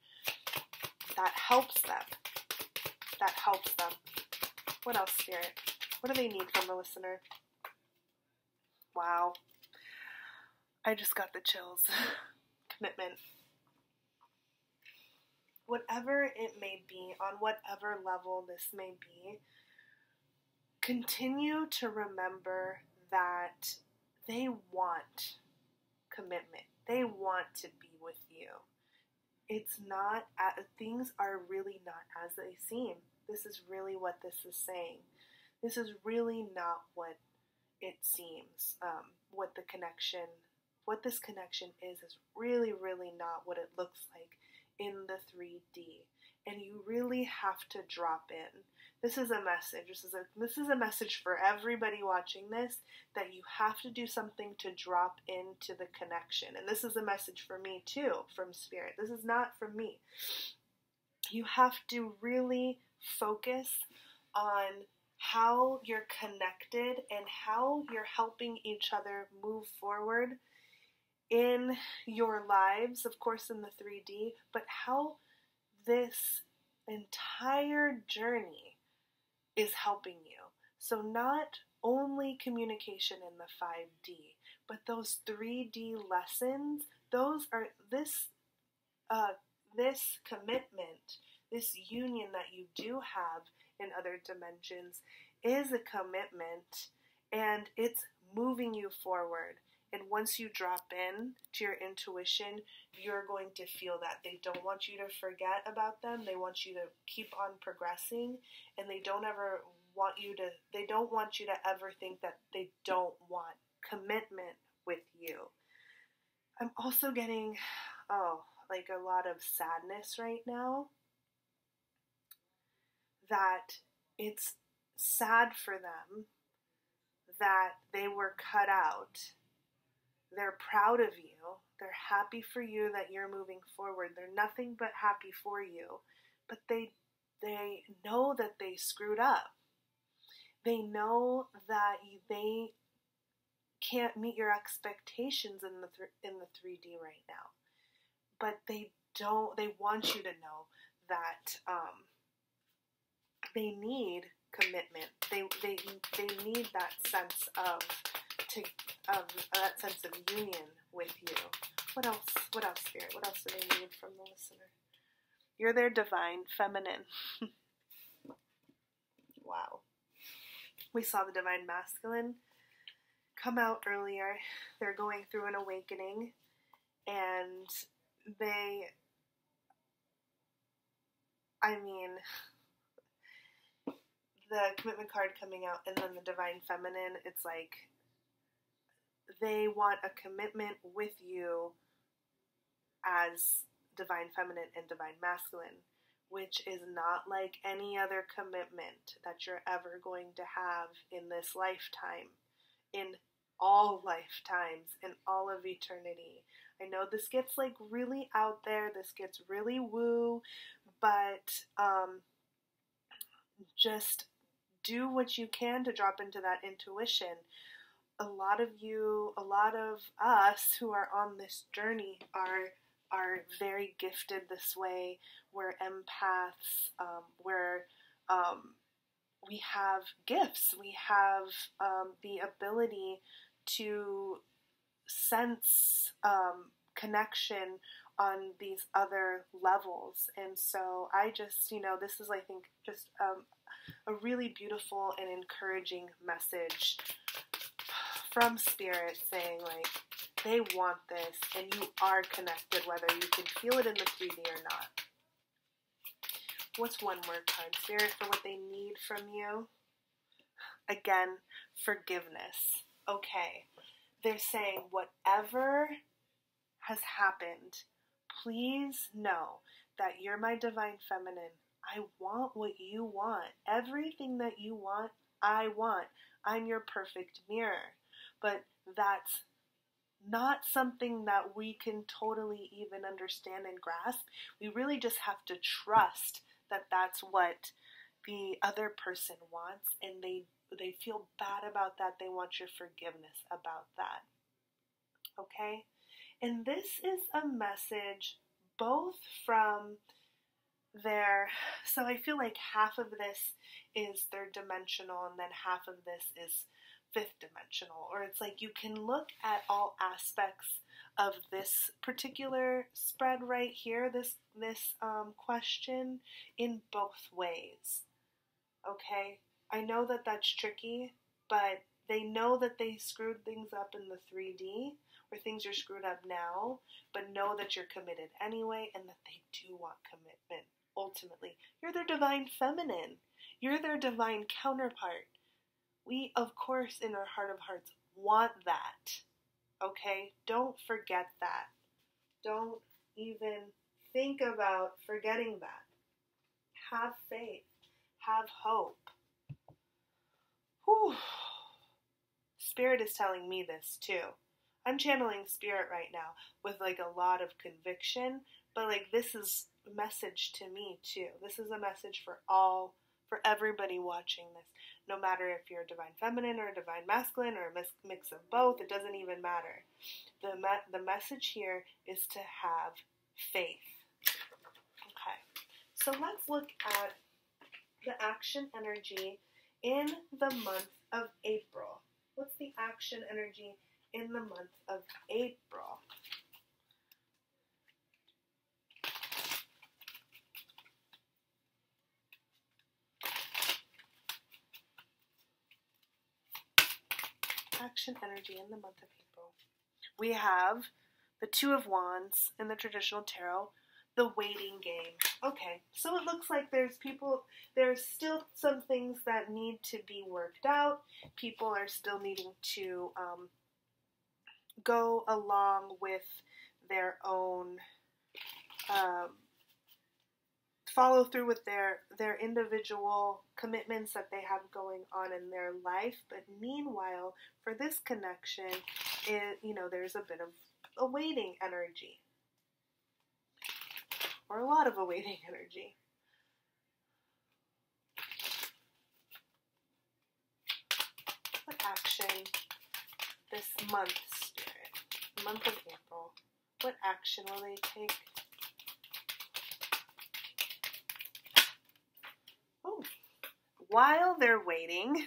That helps them. That helps them. What else, Spirit? What do they need from the listener? Wow. I just got the chills. Commitment. whatever it may be, on whatever level this may be, continue to remember that they want commitment. They want to be with you. It's not, things are really not as they seem. This is really what this is saying. This is really not what it seems. What this connection is really, really not what it looks like in the 3D. And you really have to drop in. This is a message. This is a message for everybody watching this, that you have to do something to drop into the connection. And this is a message for me too, from Spirit. This is not from me. You have to really focus on how you're connected and how you're helping each other move forward in your lives, of course in the 3D, but how this entire journey is helping you. So not only communication in the 5D, but those 3D lessons, those are this commitment, this union that you do have in other dimensions is a commitment, and it's moving you forward. And once you drop in to your intuition, you're going to feel that. They don't want you to forget about them. They want you to keep on progressing, and they don't want you to ever think that they don't want commitment with you. I'm also getting, like a lot of sadness right now, that it's sad for them that they were cut out. They're proud of you. They're happy for you that you're moving forward. They're nothing but happy for you. But they know that they screwed up. They know that they can't meet your expectations in the 3D right now. But they want you to know that they need commitment. They need that sense of union with you. What else, Spirit? What else do they need from the listener? You're their divine feminine. Wow. We saw the divine masculine come out earlier. They're going through an awakening, and the commitment card coming out and then the divine feminine, it's like they want a commitment with you as divine feminine and divine masculine, which is not like any other commitment that you're ever going to have in this lifetime, in all lifetimes, in all of eternity. I know this gets like really out there, this gets really woo, but just do what you can to drop into that intuition. A lot of us who are on this journey are very gifted this way. We're empaths. We have gifts. We have the ability to sense connection on these other levels. And so I just, this is, I think, just a really beautiful and encouraging message from Spirit, saying, like, they want this, and you are connected, whether you can feel it in the 3D or not. What's one more card, Spirit, for what they need from you? Again, forgiveness. Okay. They're saying, whatever has happened, please know that you're my divine feminine. I want what you want. Everything that you want, I want. I'm your perfect mirror. But that's not something that we can totally even understand and grasp. We really just have to trust that that's what the other person wants, and they feel bad about that. They want your forgiveness about that. Okay? And this is a message both from so I feel like half of this is third dimensional, and then half of this is fifth dimensional, or it's like you can look at all aspects of this particular spread right here, this question, in both ways. Okay? I know that that's tricky, but they know that they screwed things up in the 3D, where things are screwed up now, but know that you're committed anyway, and that they do want commitment. Ultimately, you're their divine feminine. You're their divine counterpart. We, of course, in our heart of hearts, want that. Okay? Don't forget that. Don't even think about forgetting that. Have faith. Have hope. Whew. Spirit is telling me this too. I'm channeling Spirit right now with like a lot of conviction, but like this is a message to me too. This is a message for everybody watching this. No matter if you're a divine feminine or a divine masculine or a mix of both, it doesn't even matter. The message here is to have faith. Okay, so let's look at the action energy in the month of April. What's the action energy in the month of April? Action energy in the month of April. We have the Two of Wands in the traditional tarot, the waiting game. Okay, so it looks like there's still some things that need to be worked out. People are still needing to go along with their own, follow through with their individual commitments that they have going on in their life. But meanwhile, for this connection, there's a bit of awaiting energy. Or a lot of awaiting energy. What action this month, Spirit? Month of April. What action will they take? Oh, while they're waiting,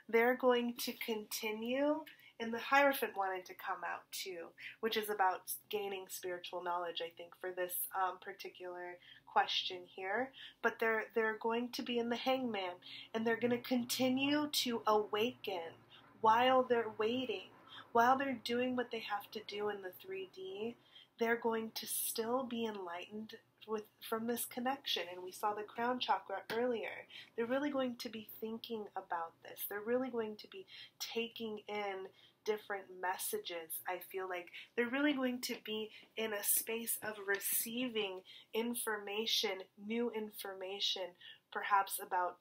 they're going to continue. And the Hierophant wanted to come out too, which is about gaining spiritual knowledge, I think, for this particular question here. But they're going to be in the Hangman, and they're going to continue to awaken while they're waiting. While they're doing what they have to do in the 3D, they're going to still be enlightened from this connection. And we saw the crown chakra earlier. They're really going to be thinking about this. They're really going to be taking in different messages. I feel like they're really going to be in a space of receiving information, new information, perhaps about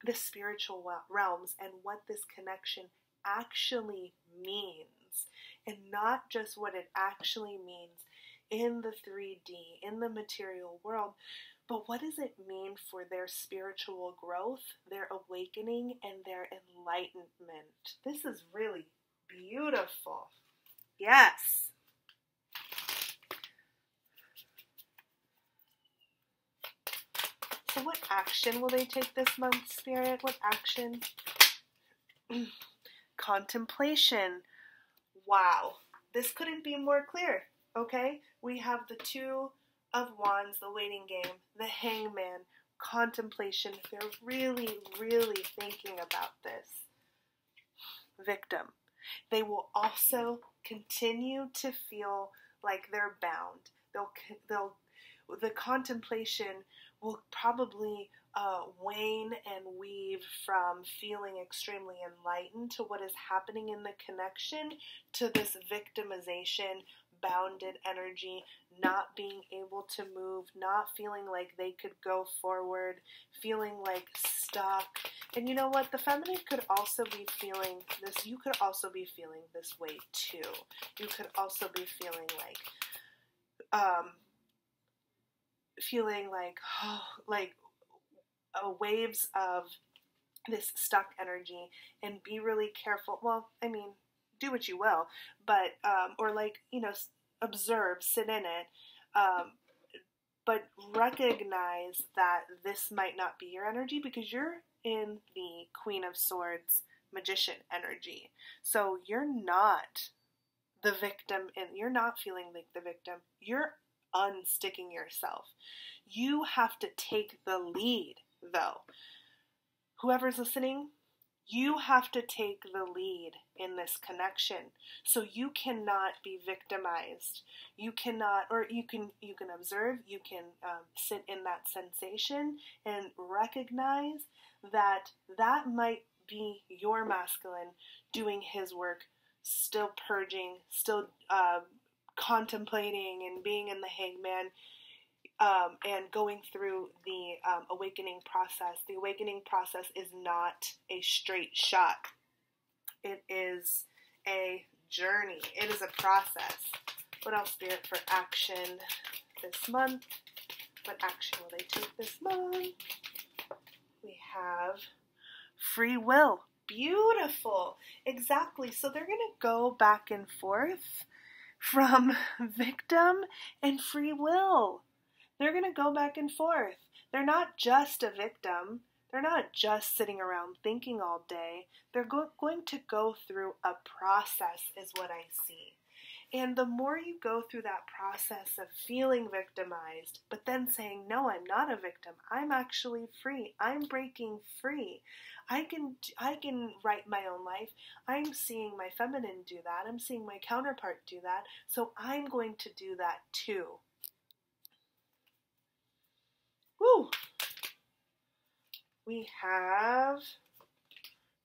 the spiritual realms and what this connection actually means, and not just what it actually means in the 3D, in the material world, but what does it mean for their spiritual growth, their awakening, and their enlightenment? This is really beautiful. Yes. So what action will they take this month, Spirit? What action? Contemplation. Wow. This couldn't be more clear. Okay? We have the Two of Wands, the waiting game, the Hangman, contemplation. They're really, really thinking about this. Victim. They will also continue to feel like they're bound. The contemplation will probably wane and weave from feeling extremely enlightened to what is happening in the connection to this victimization, bounded energy, not being able to move, not feeling like they could go forward, feeling like stuck. And you know what? The feminine could also be feeling this. You could also be feeling this way too. You could also be feeling like, waves of this stuck energy, and be really careful. Well, I mean, do what you will, but, observe, sit in it, but recognize that this might not be your energy because you're in the Queen of Swords, Magician energy. So you're not the victim, and you're not feeling like the victim. You're unsticking yourself. You have to take the lead, though. Whoever's listening, you have to take the lead in this connection. So you cannot be victimized. You cannot, or you can observe, you can sit in that sensation and recognize that might be your masculine doing his work, still purging, still contemplating and being in the hangman, and going through the awakening process. The awakening process is not a straight shot. It is a journey. It is a process. What else, Spirit, for action this month? What action will they take this month? We have free will. Beautiful. Exactly. So they're going to go back and forth from victim and free will. They're going to go back and forth. They're not just a victim. They're not just sitting around thinking all day. They're going to go through a process, is what I see. And the more you go through that process of feeling victimized, but then saying, no, I'm not a victim. I'm actually free. I'm breaking free. I can write my own life. I'm seeing my feminine do that. I'm seeing my counterpart do that. So I'm going to do that too. Woo! We have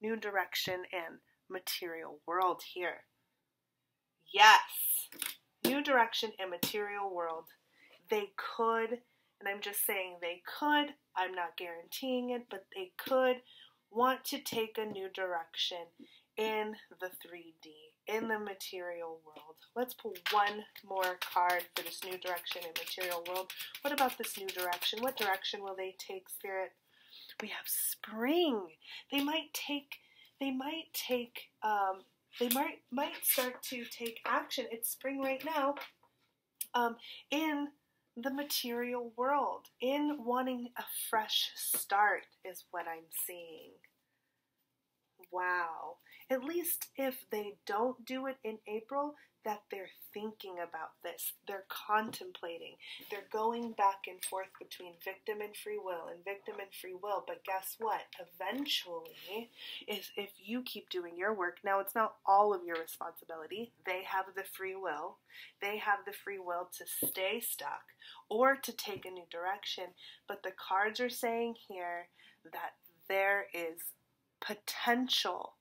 new direction and material world here. Yes! New direction and material world. They could, and I'm just saying they could, I'm not guaranteeing it, but they could want to take a new direction in the 3D, in the material world. Let's pull one more card for this new direction in material world. What about this new direction? What direction will they take, Spirit? We have spring. They might start to take action. It's spring right now, in the material world, in wanting a fresh start is what I'm seeing. Wow. At least if they don't do it in April, that they're thinking about this. They're contemplating. They're going back and forth between victim and free will and victim and free will. But guess what? Eventually, if you keep doing your work, now it's not all of your responsibility. They have the free will. They have the free will to stay stuck or to take a new direction. But the cards are saying here that there is potential.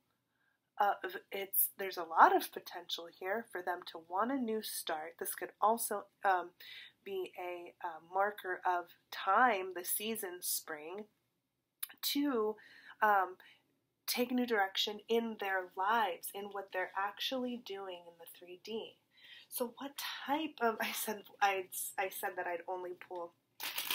There's a lot of potential here for them to want a new start. This could also be a marker of time, the season spring, to take a new direction in their lives, in what they're actually doing in the 3D. So what type of, I said that I'd only pull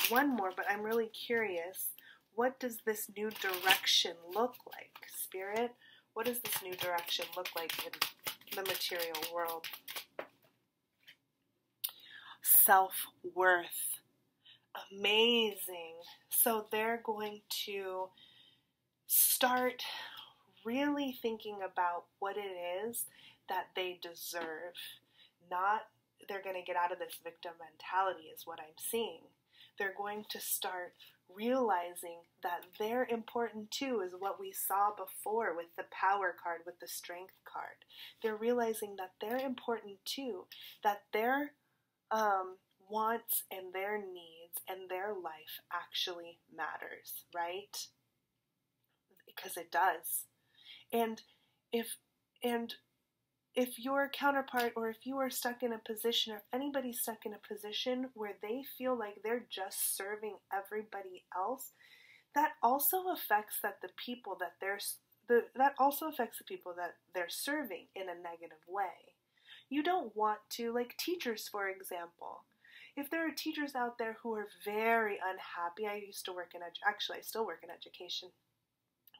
one more, but I'm really curious. What does this new direction look like, Spirit? What does this new direction look like in the material world? Self-worth. Amazing. So they're going to start really thinking about what it is that they deserve. They're going to get out of this victim mentality is what I'm seeing. They're going to start realizing that they're important too, is what we saw before with the power card, with the strength card. They're realizing that they're important too, that their wants and their needs and their life actually matters, right? Because it does. And if your counterpart, or if you are stuck in a position, or if anybody's stuck in a position where they feel like they're just serving everybody else, that also affects the people that they're serving in a negative way. You don't want to, like teachers, for example. If there are teachers out there who are very unhappy, I still work in education.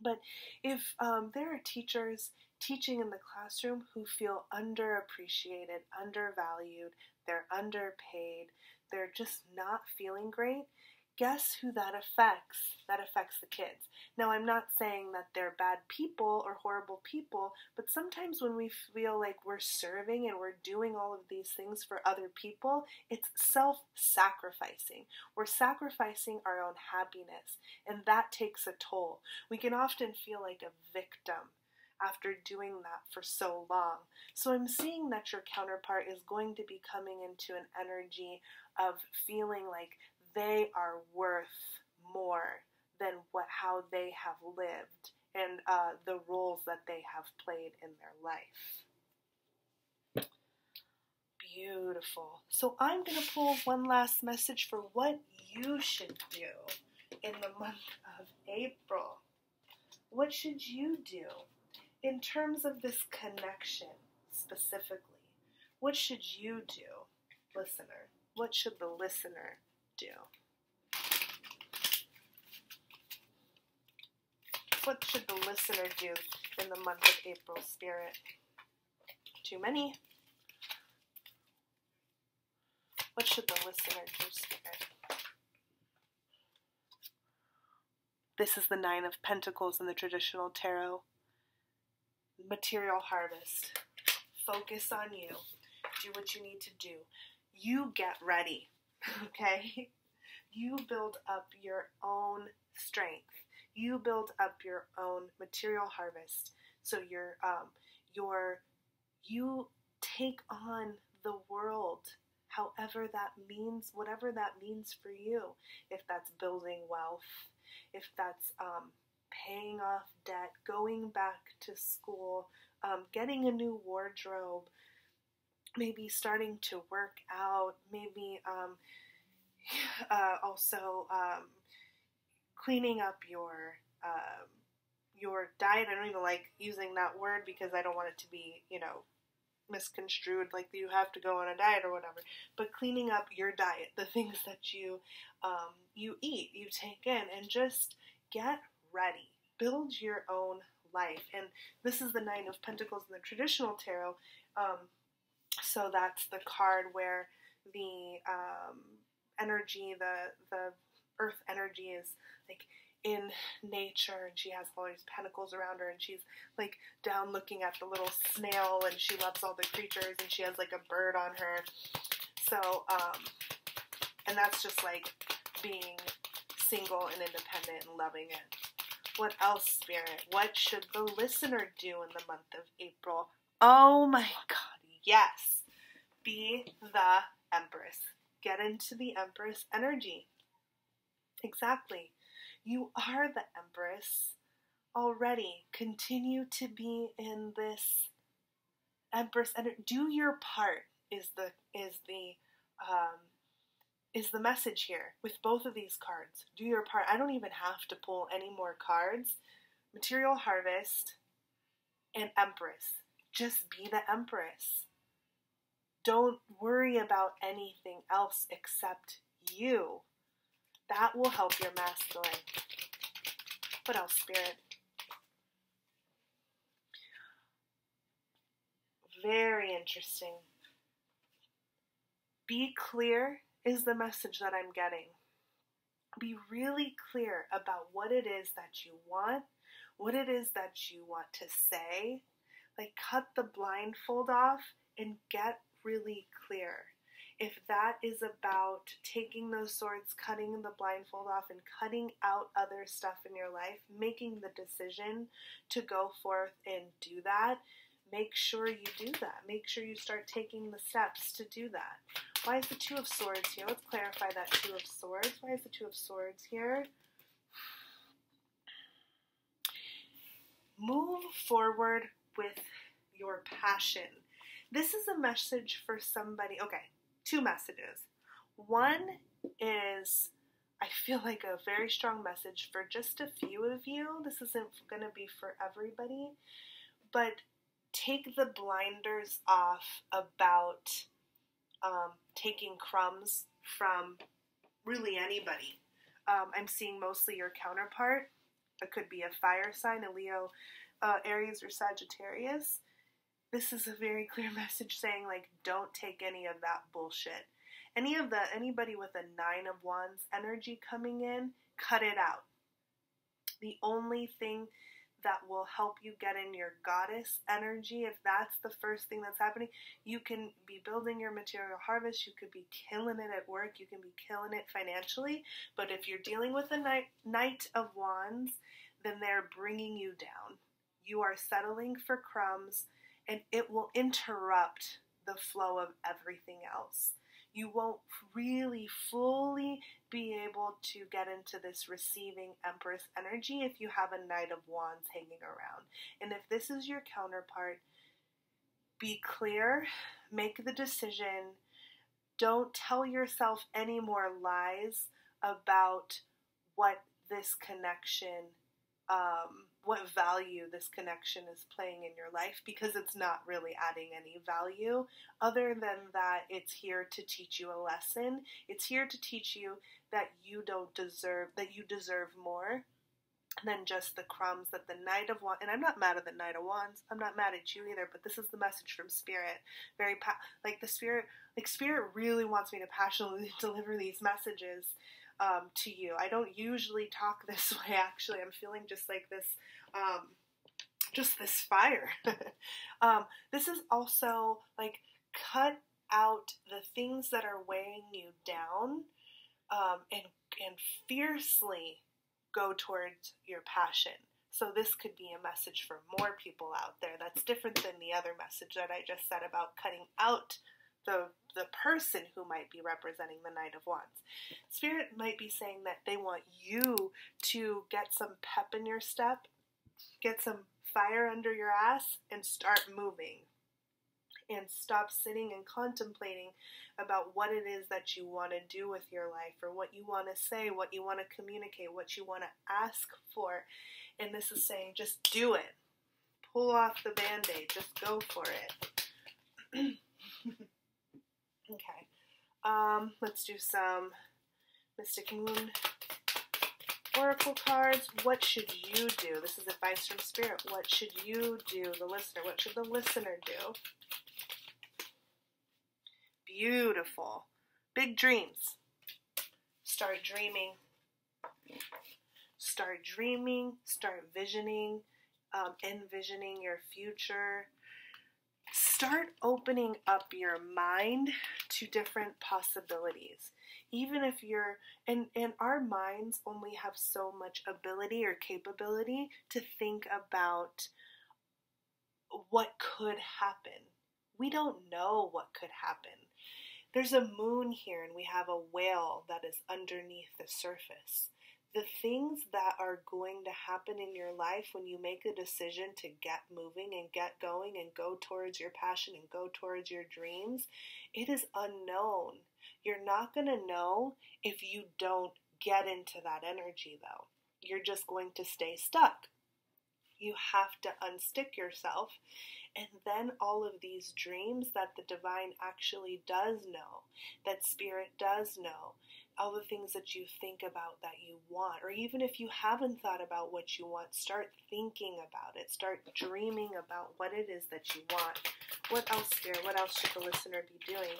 But if there are teachers teaching in the classroom who feel underappreciated, undervalued, they're underpaid, they're just not feeling great, guess who that affects? That affects the kids. Now, I'm not saying that they're bad people or horrible people, but sometimes when we feel like we're serving and we're doing all of these things for other people, it's self-sacrificing. We're sacrificing our own happiness, and that takes a toll. We can often feel like a victim after doing that for so long. So I'm seeing that your counterpart is going to be coming into an energy of feeling like they are worth more than how they have lived and the roles that they have played in their life. Beautiful. So I'm going to pull one last message for what you should do in the month of April. What should you do in terms of this connection specifically? What should you do, listener? What should the listener do? What should the listener do in the month of April, Spirit? Too many. What should the listener do, Spirit? This is the Nine of Pentacles in the traditional tarot. Material harvest. Focus on you. Do what you need to do. You get ready, okay? You build up your own strength. You build up your own material harvest. So you take on the world, however that means, whatever that means for you. If that's building wealth, if that's paying off debt, going back to school, getting a new wardrobe, maybe starting to work out, maybe also cleaning up your diet. I don't even like using that word because I don't want it to be, misconstrued like you have to go on a diet or whatever. But cleaning up your diet, the things that you eat, you take in, and just get ready. Build your own life. And this is the Nine of Pentacles in the traditional tarot. So that's the card where the energy, the earth energy is like in nature, and she has all these pentacles around her, and she's like down looking at the little snail, and she loves all the creatures, and she has like a bird on her. So, and that's just like being single and independent and loving it. What else, Spirit? What should the listener do in the month of April? Oh my God, yes. Be the Empress. Get into the Empress energy. Exactly. You are the Empress already. Continue to be in this Empress energy. Do your part is the message here with both of these cards. Do your part. I don't even have to pull any more cards. Material harvest and Empress. Just be the Empress. Don't worry about anything else except you. That will help your masculine. What else, Spirit? Very interesting. Be clear is the message that I'm getting. Be really clear about what it is that you want, what it is that you want to say. Like, cut the blindfold off and get really clear. If that is about taking those swords, cutting the blindfold off, and cutting out other stuff in your life, making the decision to go forth and do that, make sure you do that. Make sure you start taking the steps to do that. Why is the Two of Swords here? Let's clarify that Two of Swords. Why is the Two of Swords here? Move forward with your passion. This is a message for somebody. Okay, two messages. One is, I feel like a very strong message for just a few of you. This isn't going to be for everybody, but take the blinders off about taking crumbs from really anybody. I'm seeing mostly your counterpart. It could be a fire sign, a Leo, Aries, or Sagittarius. This is a very clear message saying, like, don't take any of that bullshit. Anybody with a 9 of Wands energy coming in, cut it out. The only thing that will help you get in your goddess energy, if that's the first thing that's happening, you can be building your material harvest, you could be killing it at work, you can be killing it financially, but if you're dealing with a Knight of Wands, then they're bringing you down. You are settling for crumbs, and it will interrupt the flow of everything else. You won't really fully be able to get into this receiving Empress energy if you have a Knight of Wands hanging around. And if this is your counterpart, be clear, make the decision, don't tell yourself any more lies about what this connection, what value this connection is playing in your life, because it's not really adding any value other than that it's here to teach you a lesson. It's here to teach you that you deserve more than just the crumbs that the Knight of Wands, and I'm not mad at the Knight of Wands, I'm not mad at you either, but this is the message from Spirit. Spirit really wants me to passionately deliver these messages to you. I don't usually talk this way, actually. I'm feeling just like this, just this fire. This is also like, cut out the things that are weighing you down, and fiercely go towards your passion. So this could be a message for more people out there. That's different than the other message that I just said about cutting out the person who might be representing the Knight of Wands. Spirit might be saying that they want you to get some pep in your step, get some fire under your ass, and start moving. And stop sitting and contemplating about what it is that you want to do with your life, or what you want to say, what you want to communicate, what you want to ask for. And this is saying, just do it. Pull off the Band-Aid. Just go for it. Okay, let's do some Mystic Moon Oracle cards. What should you do? This is advice from Spirit. What should you do, the listener? What should the listener do? Beautiful. Big dreams. Start dreaming. Start dreaming. Start visioning. Envisioning your future. Start opening up your mind to different possibilities. Even if you're, and our minds only have so much ability or capability to think about what could happen. We don't know what could happen. There's a moon here, and we have a whale that is underneath the surface. The things that are going to happen in your life when you make a decision to get moving and get going and go towards your passion and go towards your dreams, it is unknown. You're not going to know if you don't get into that energy, though. You're just going to stay stuck. You have to unstick yourself, and then all of these dreams that the divine actually does know, that Spirit does know, all the things that you think about that you want, or even if you haven't thought about what you want, start thinking about it. Start dreaming about what it is that you want. What else, Spirit? What else should the listener be doing?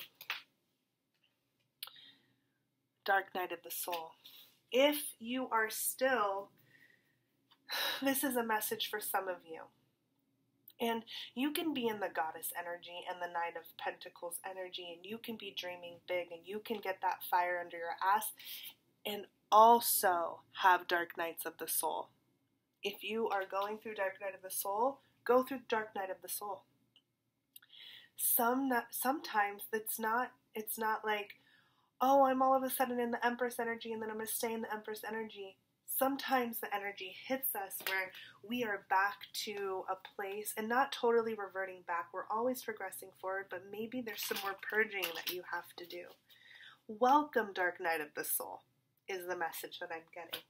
Dark Night of the Soul. If you are still, this is a message for some of you. And you can be in the goddess energy and the Knight of Pentacles energy, and you can be dreaming big, and you can get that fire under your ass, and also have Dark Nights of the Soul. If you are going through Dark Night of the Soul, go through Dark Night of the Soul. Sometimes it's not like, oh, I'm all of a sudden in the Empress energy, and then I'm going to stay in the Empress energy. Sometimes the energy hits us where we are back to a place, and not totally reverting back. We're always progressing forward, but maybe there's some more purging that you have to do. Welcome, Dark Night of the Soul, is the message that I'm getting.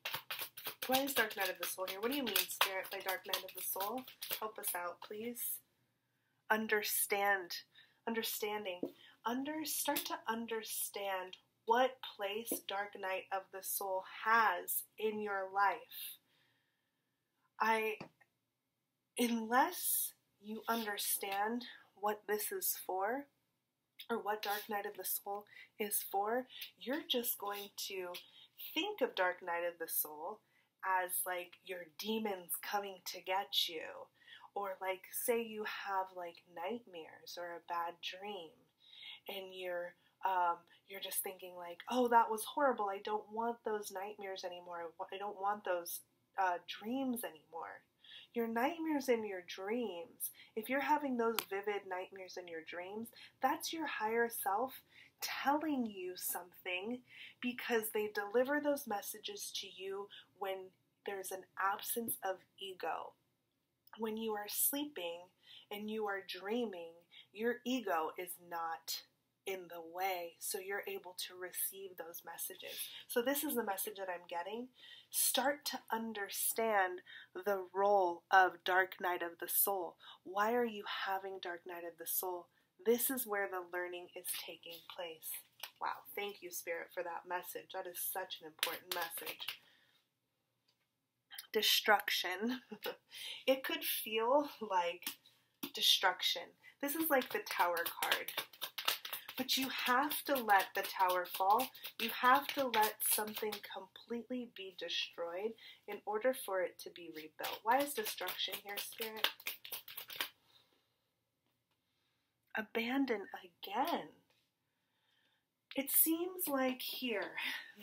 Why is Dark Night of the Soul here? What do you mean, Spirit, by Dark Night of the Soul? Help us out, please. Understanding. Start to understand what place Dark Night of the Soul has in your life. Unless you understand what this is for, or what dark night of the soul is for, you're just going to think of dark night of the soul as like your demons coming to get you. Or like, say you have like nightmares or a bad dream, and you're just thinking like, oh, that was horrible. I don't want those nightmares anymore. I don't want those dreams anymore. Your nightmares and your dreams, if you're having those vivid nightmares in your dreams, that's your higher self telling you something, because they deliver those messages to you when there's an absence of ego. When you are sleeping and you are dreaming, your ego is not in the way, so you're able to receive those messages. So this is the message that I'm getting. Start to understand the role of dark night of the soul. Why are you having dark night of the soul? This is where the learning is taking place. Wow, thank you, Spirit, for that message. That is such an important message. Destruction. It could feel like destruction. This is like the Tower card. But you have to let the Tower fall. You have to let something completely be destroyed in order for it to be rebuilt. Why is destruction here, Spirit? Abandon again. It seems like here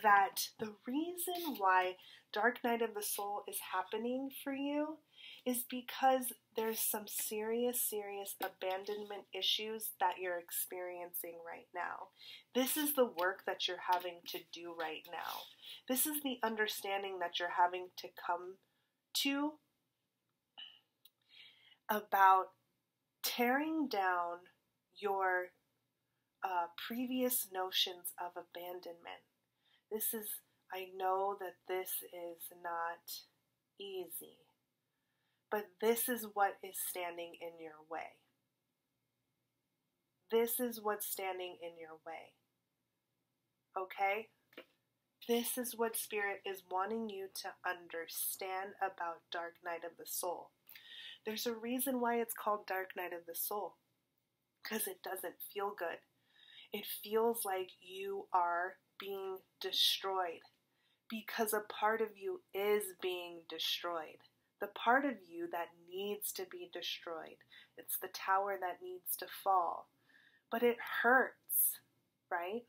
that the reason why Dark Night of the Soul is happening for you is because there's some serious abandonment issues that you're experiencing right now. This is the work that you're having to do right now. This is the understanding that you're having to come to about tearing down your previous notions of abandonment. I know that this is not easy, but this is what is standing in your way. This is what's standing in your way. Okay? This is what Spirit is wanting you to understand about Dark Night of the Soul. There's a reason why it's called Dark Night of the Soul, because it doesn't feel good. It feels like you are being destroyed, because a part of you is being destroyed. The part of you that needs to be destroyed. It's the tower that needs to fall. But it hurts, right?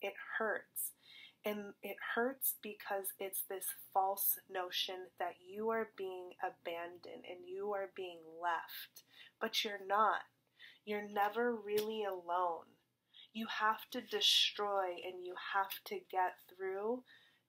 It hurts. And it hurts because it's this false notion that you are being abandoned and you are being left. But you're not. You're never really alone. You have to destroy and you have to get through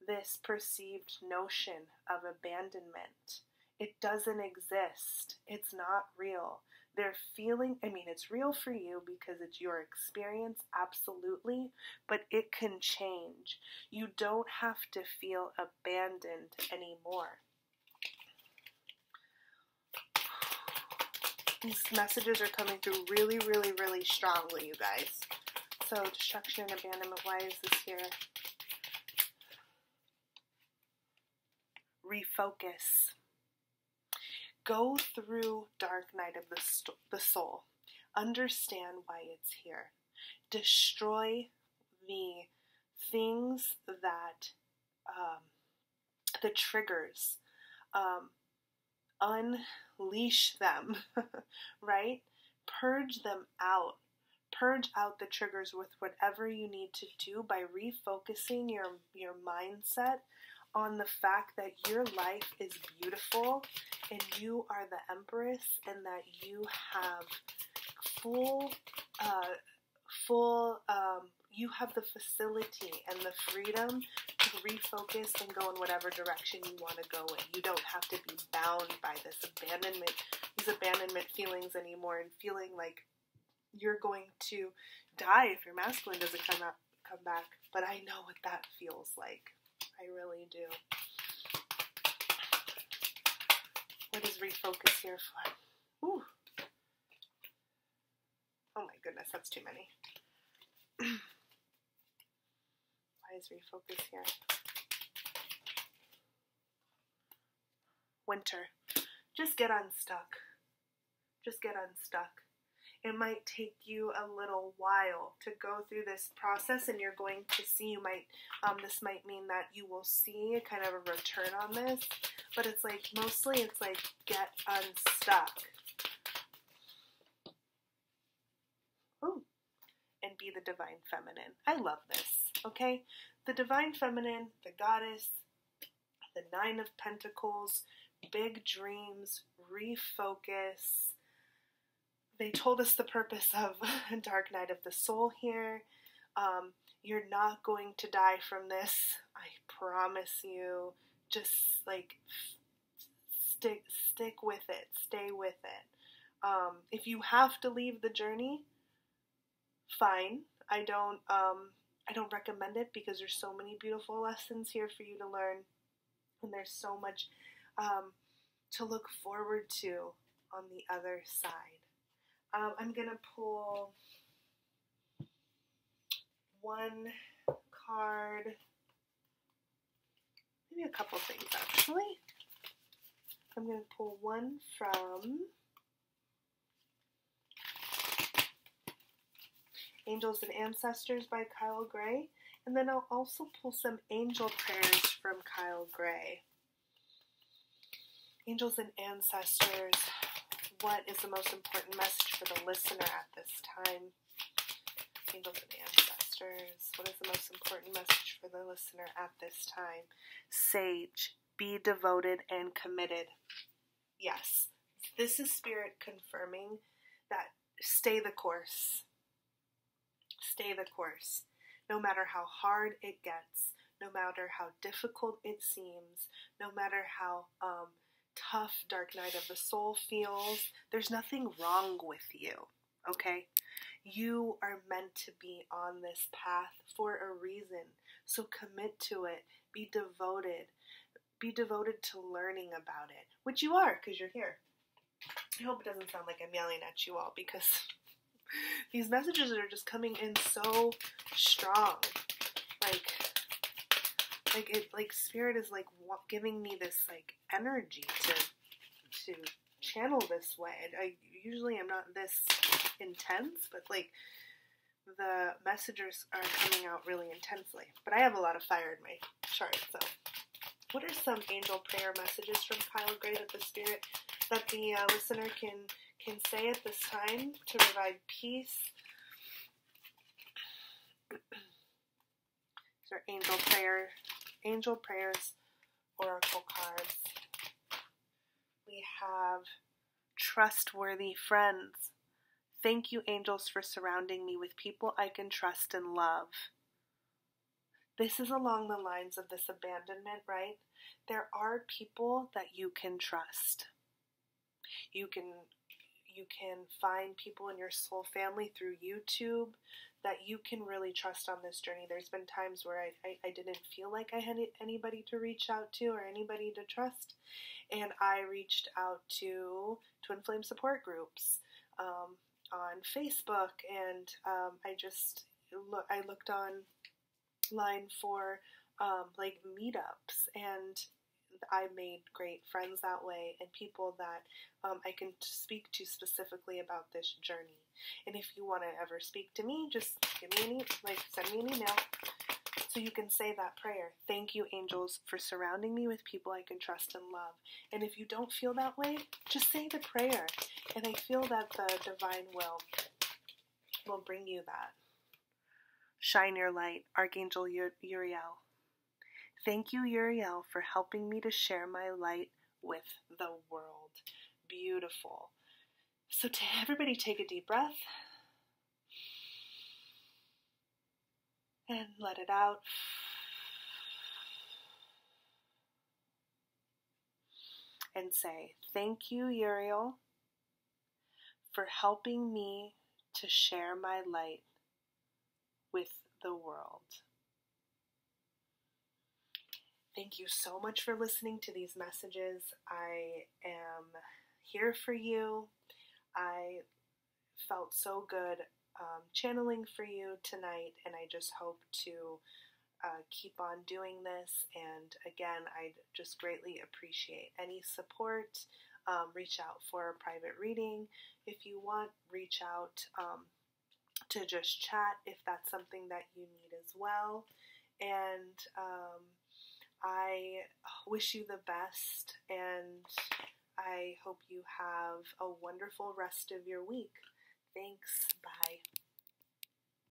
this perceived notion of abandonment. It doesn't exist. It's not real. It's real for you because it's your experience, absolutely, but it can change. You don't have to feel abandoned anymore. These messages are coming through really, really, really strongly, you guys. So, destruction and abandonment, why is this here? Refocus. Go through Dark Night of the Soul. Understand why it's here. Destroy the things that, the triggers. Unleash them, right? Purge them out. Purge out the triggers with whatever you need to do by refocusing your mindset on the fact that your life is beautiful and you are the Empress and that you have you have the facility and the freedom to refocus and go in whatever direction you want to go in. You don't have to be bound by these abandonment feelings anymore and feeling like you're going to die if your masculine doesn't come back. But I know what that feels like. I really do. What is refocus here for? Ooh. Oh my goodness, that's too many. Why is refocus here? Winter. Just get unstuck. Just get unstuck. It might take you a little while to go through this process, and you're going to see, this might mean that you will see kind of a return on this, but it's like, mostly it's like, get unstuck. Ooh. And be the divine feminine. I love this, okay? The divine feminine, the goddess, the 9 of Pentacles, big dreams, refocus. They told us the purpose of Dark Night of the Soul here. You're not going to die from this. I promise you. Just like stick with it. Stay with it. If you have to leave the journey, fine. I don't recommend it because there's so many beautiful lessons here for you to learn, and there's so much to look forward to on the other side. I'm gonna pull one card, maybe a couple things actually. I'm gonna pull one from Angels and Ancestors by Kyle Gray, and then I'll also pull some angel prayers from Kyle Gray. Angels and Ancestors, what is the most important message for the listener at this time? Angels and Ancestors, what is the most important message for the listener at this time? Sage, be devoted and committed. Yes, this is Spirit confirming that stay the course. Stay the course. No matter how hard it gets, no matter how difficult it seems, no matter how tough Dark Night of the Soul feels, there's nothing wrong with you, okay? You are meant to be on this path for a reason, so commit to it. Be devoted. Be devoted to learning about it, which you are, because you're here. I hope it doesn't sound like I'm yelling at you all, because these messages are just coming in so strong. Like Spirit is like giving me this like energy to channel this way. I usually am not this intense, but like the messages are coming out really intensely. But I have a lot of fire in my chart. So, what are some angel prayer messages from Kyle Gray that the listener can say at this time to provide peace? These are angel prayers, oracle cards. We have trustworthy friends. Thank you, angels, for surrounding me with people I can trust and love. This is along the lines of this abandonment, right? There are people that you can trust. You can find people in your soul family through YouTube that you can really trust on this journey. There's been times where I didn't feel like I had anybody to reach out to or anybody to trust, and I reached out to Twin Flame support groups on Facebook, and I looked online for like meetups, and I made great friends that way, and people that I can speak to specifically about this journey. And if you want to ever speak to me, just send me an email so you can say that prayer. Thank you, angels, for surrounding me with people I can trust and love. And if you don't feel that way, just say the prayer, and I feel that the divine will bring you that. Shine your light, Archangel Uriel. Thank you, Uriel, for helping me to share my light with the world. Beautiful. So everybody take a deep breath and let it out. And say, thank you, Uriel, for helping me to share my light with the world. Thank you so much for listening to these messages. I am here for you. I felt so good channeling for you tonight, and I just hope to keep on doing this. And again, I just greatly appreciate any support. reach out for a private reading. If you want, reach out to just chat if that's something that you need as well. And I wish you the best, and I hope you have a wonderful rest of your week. Thanks. Bye.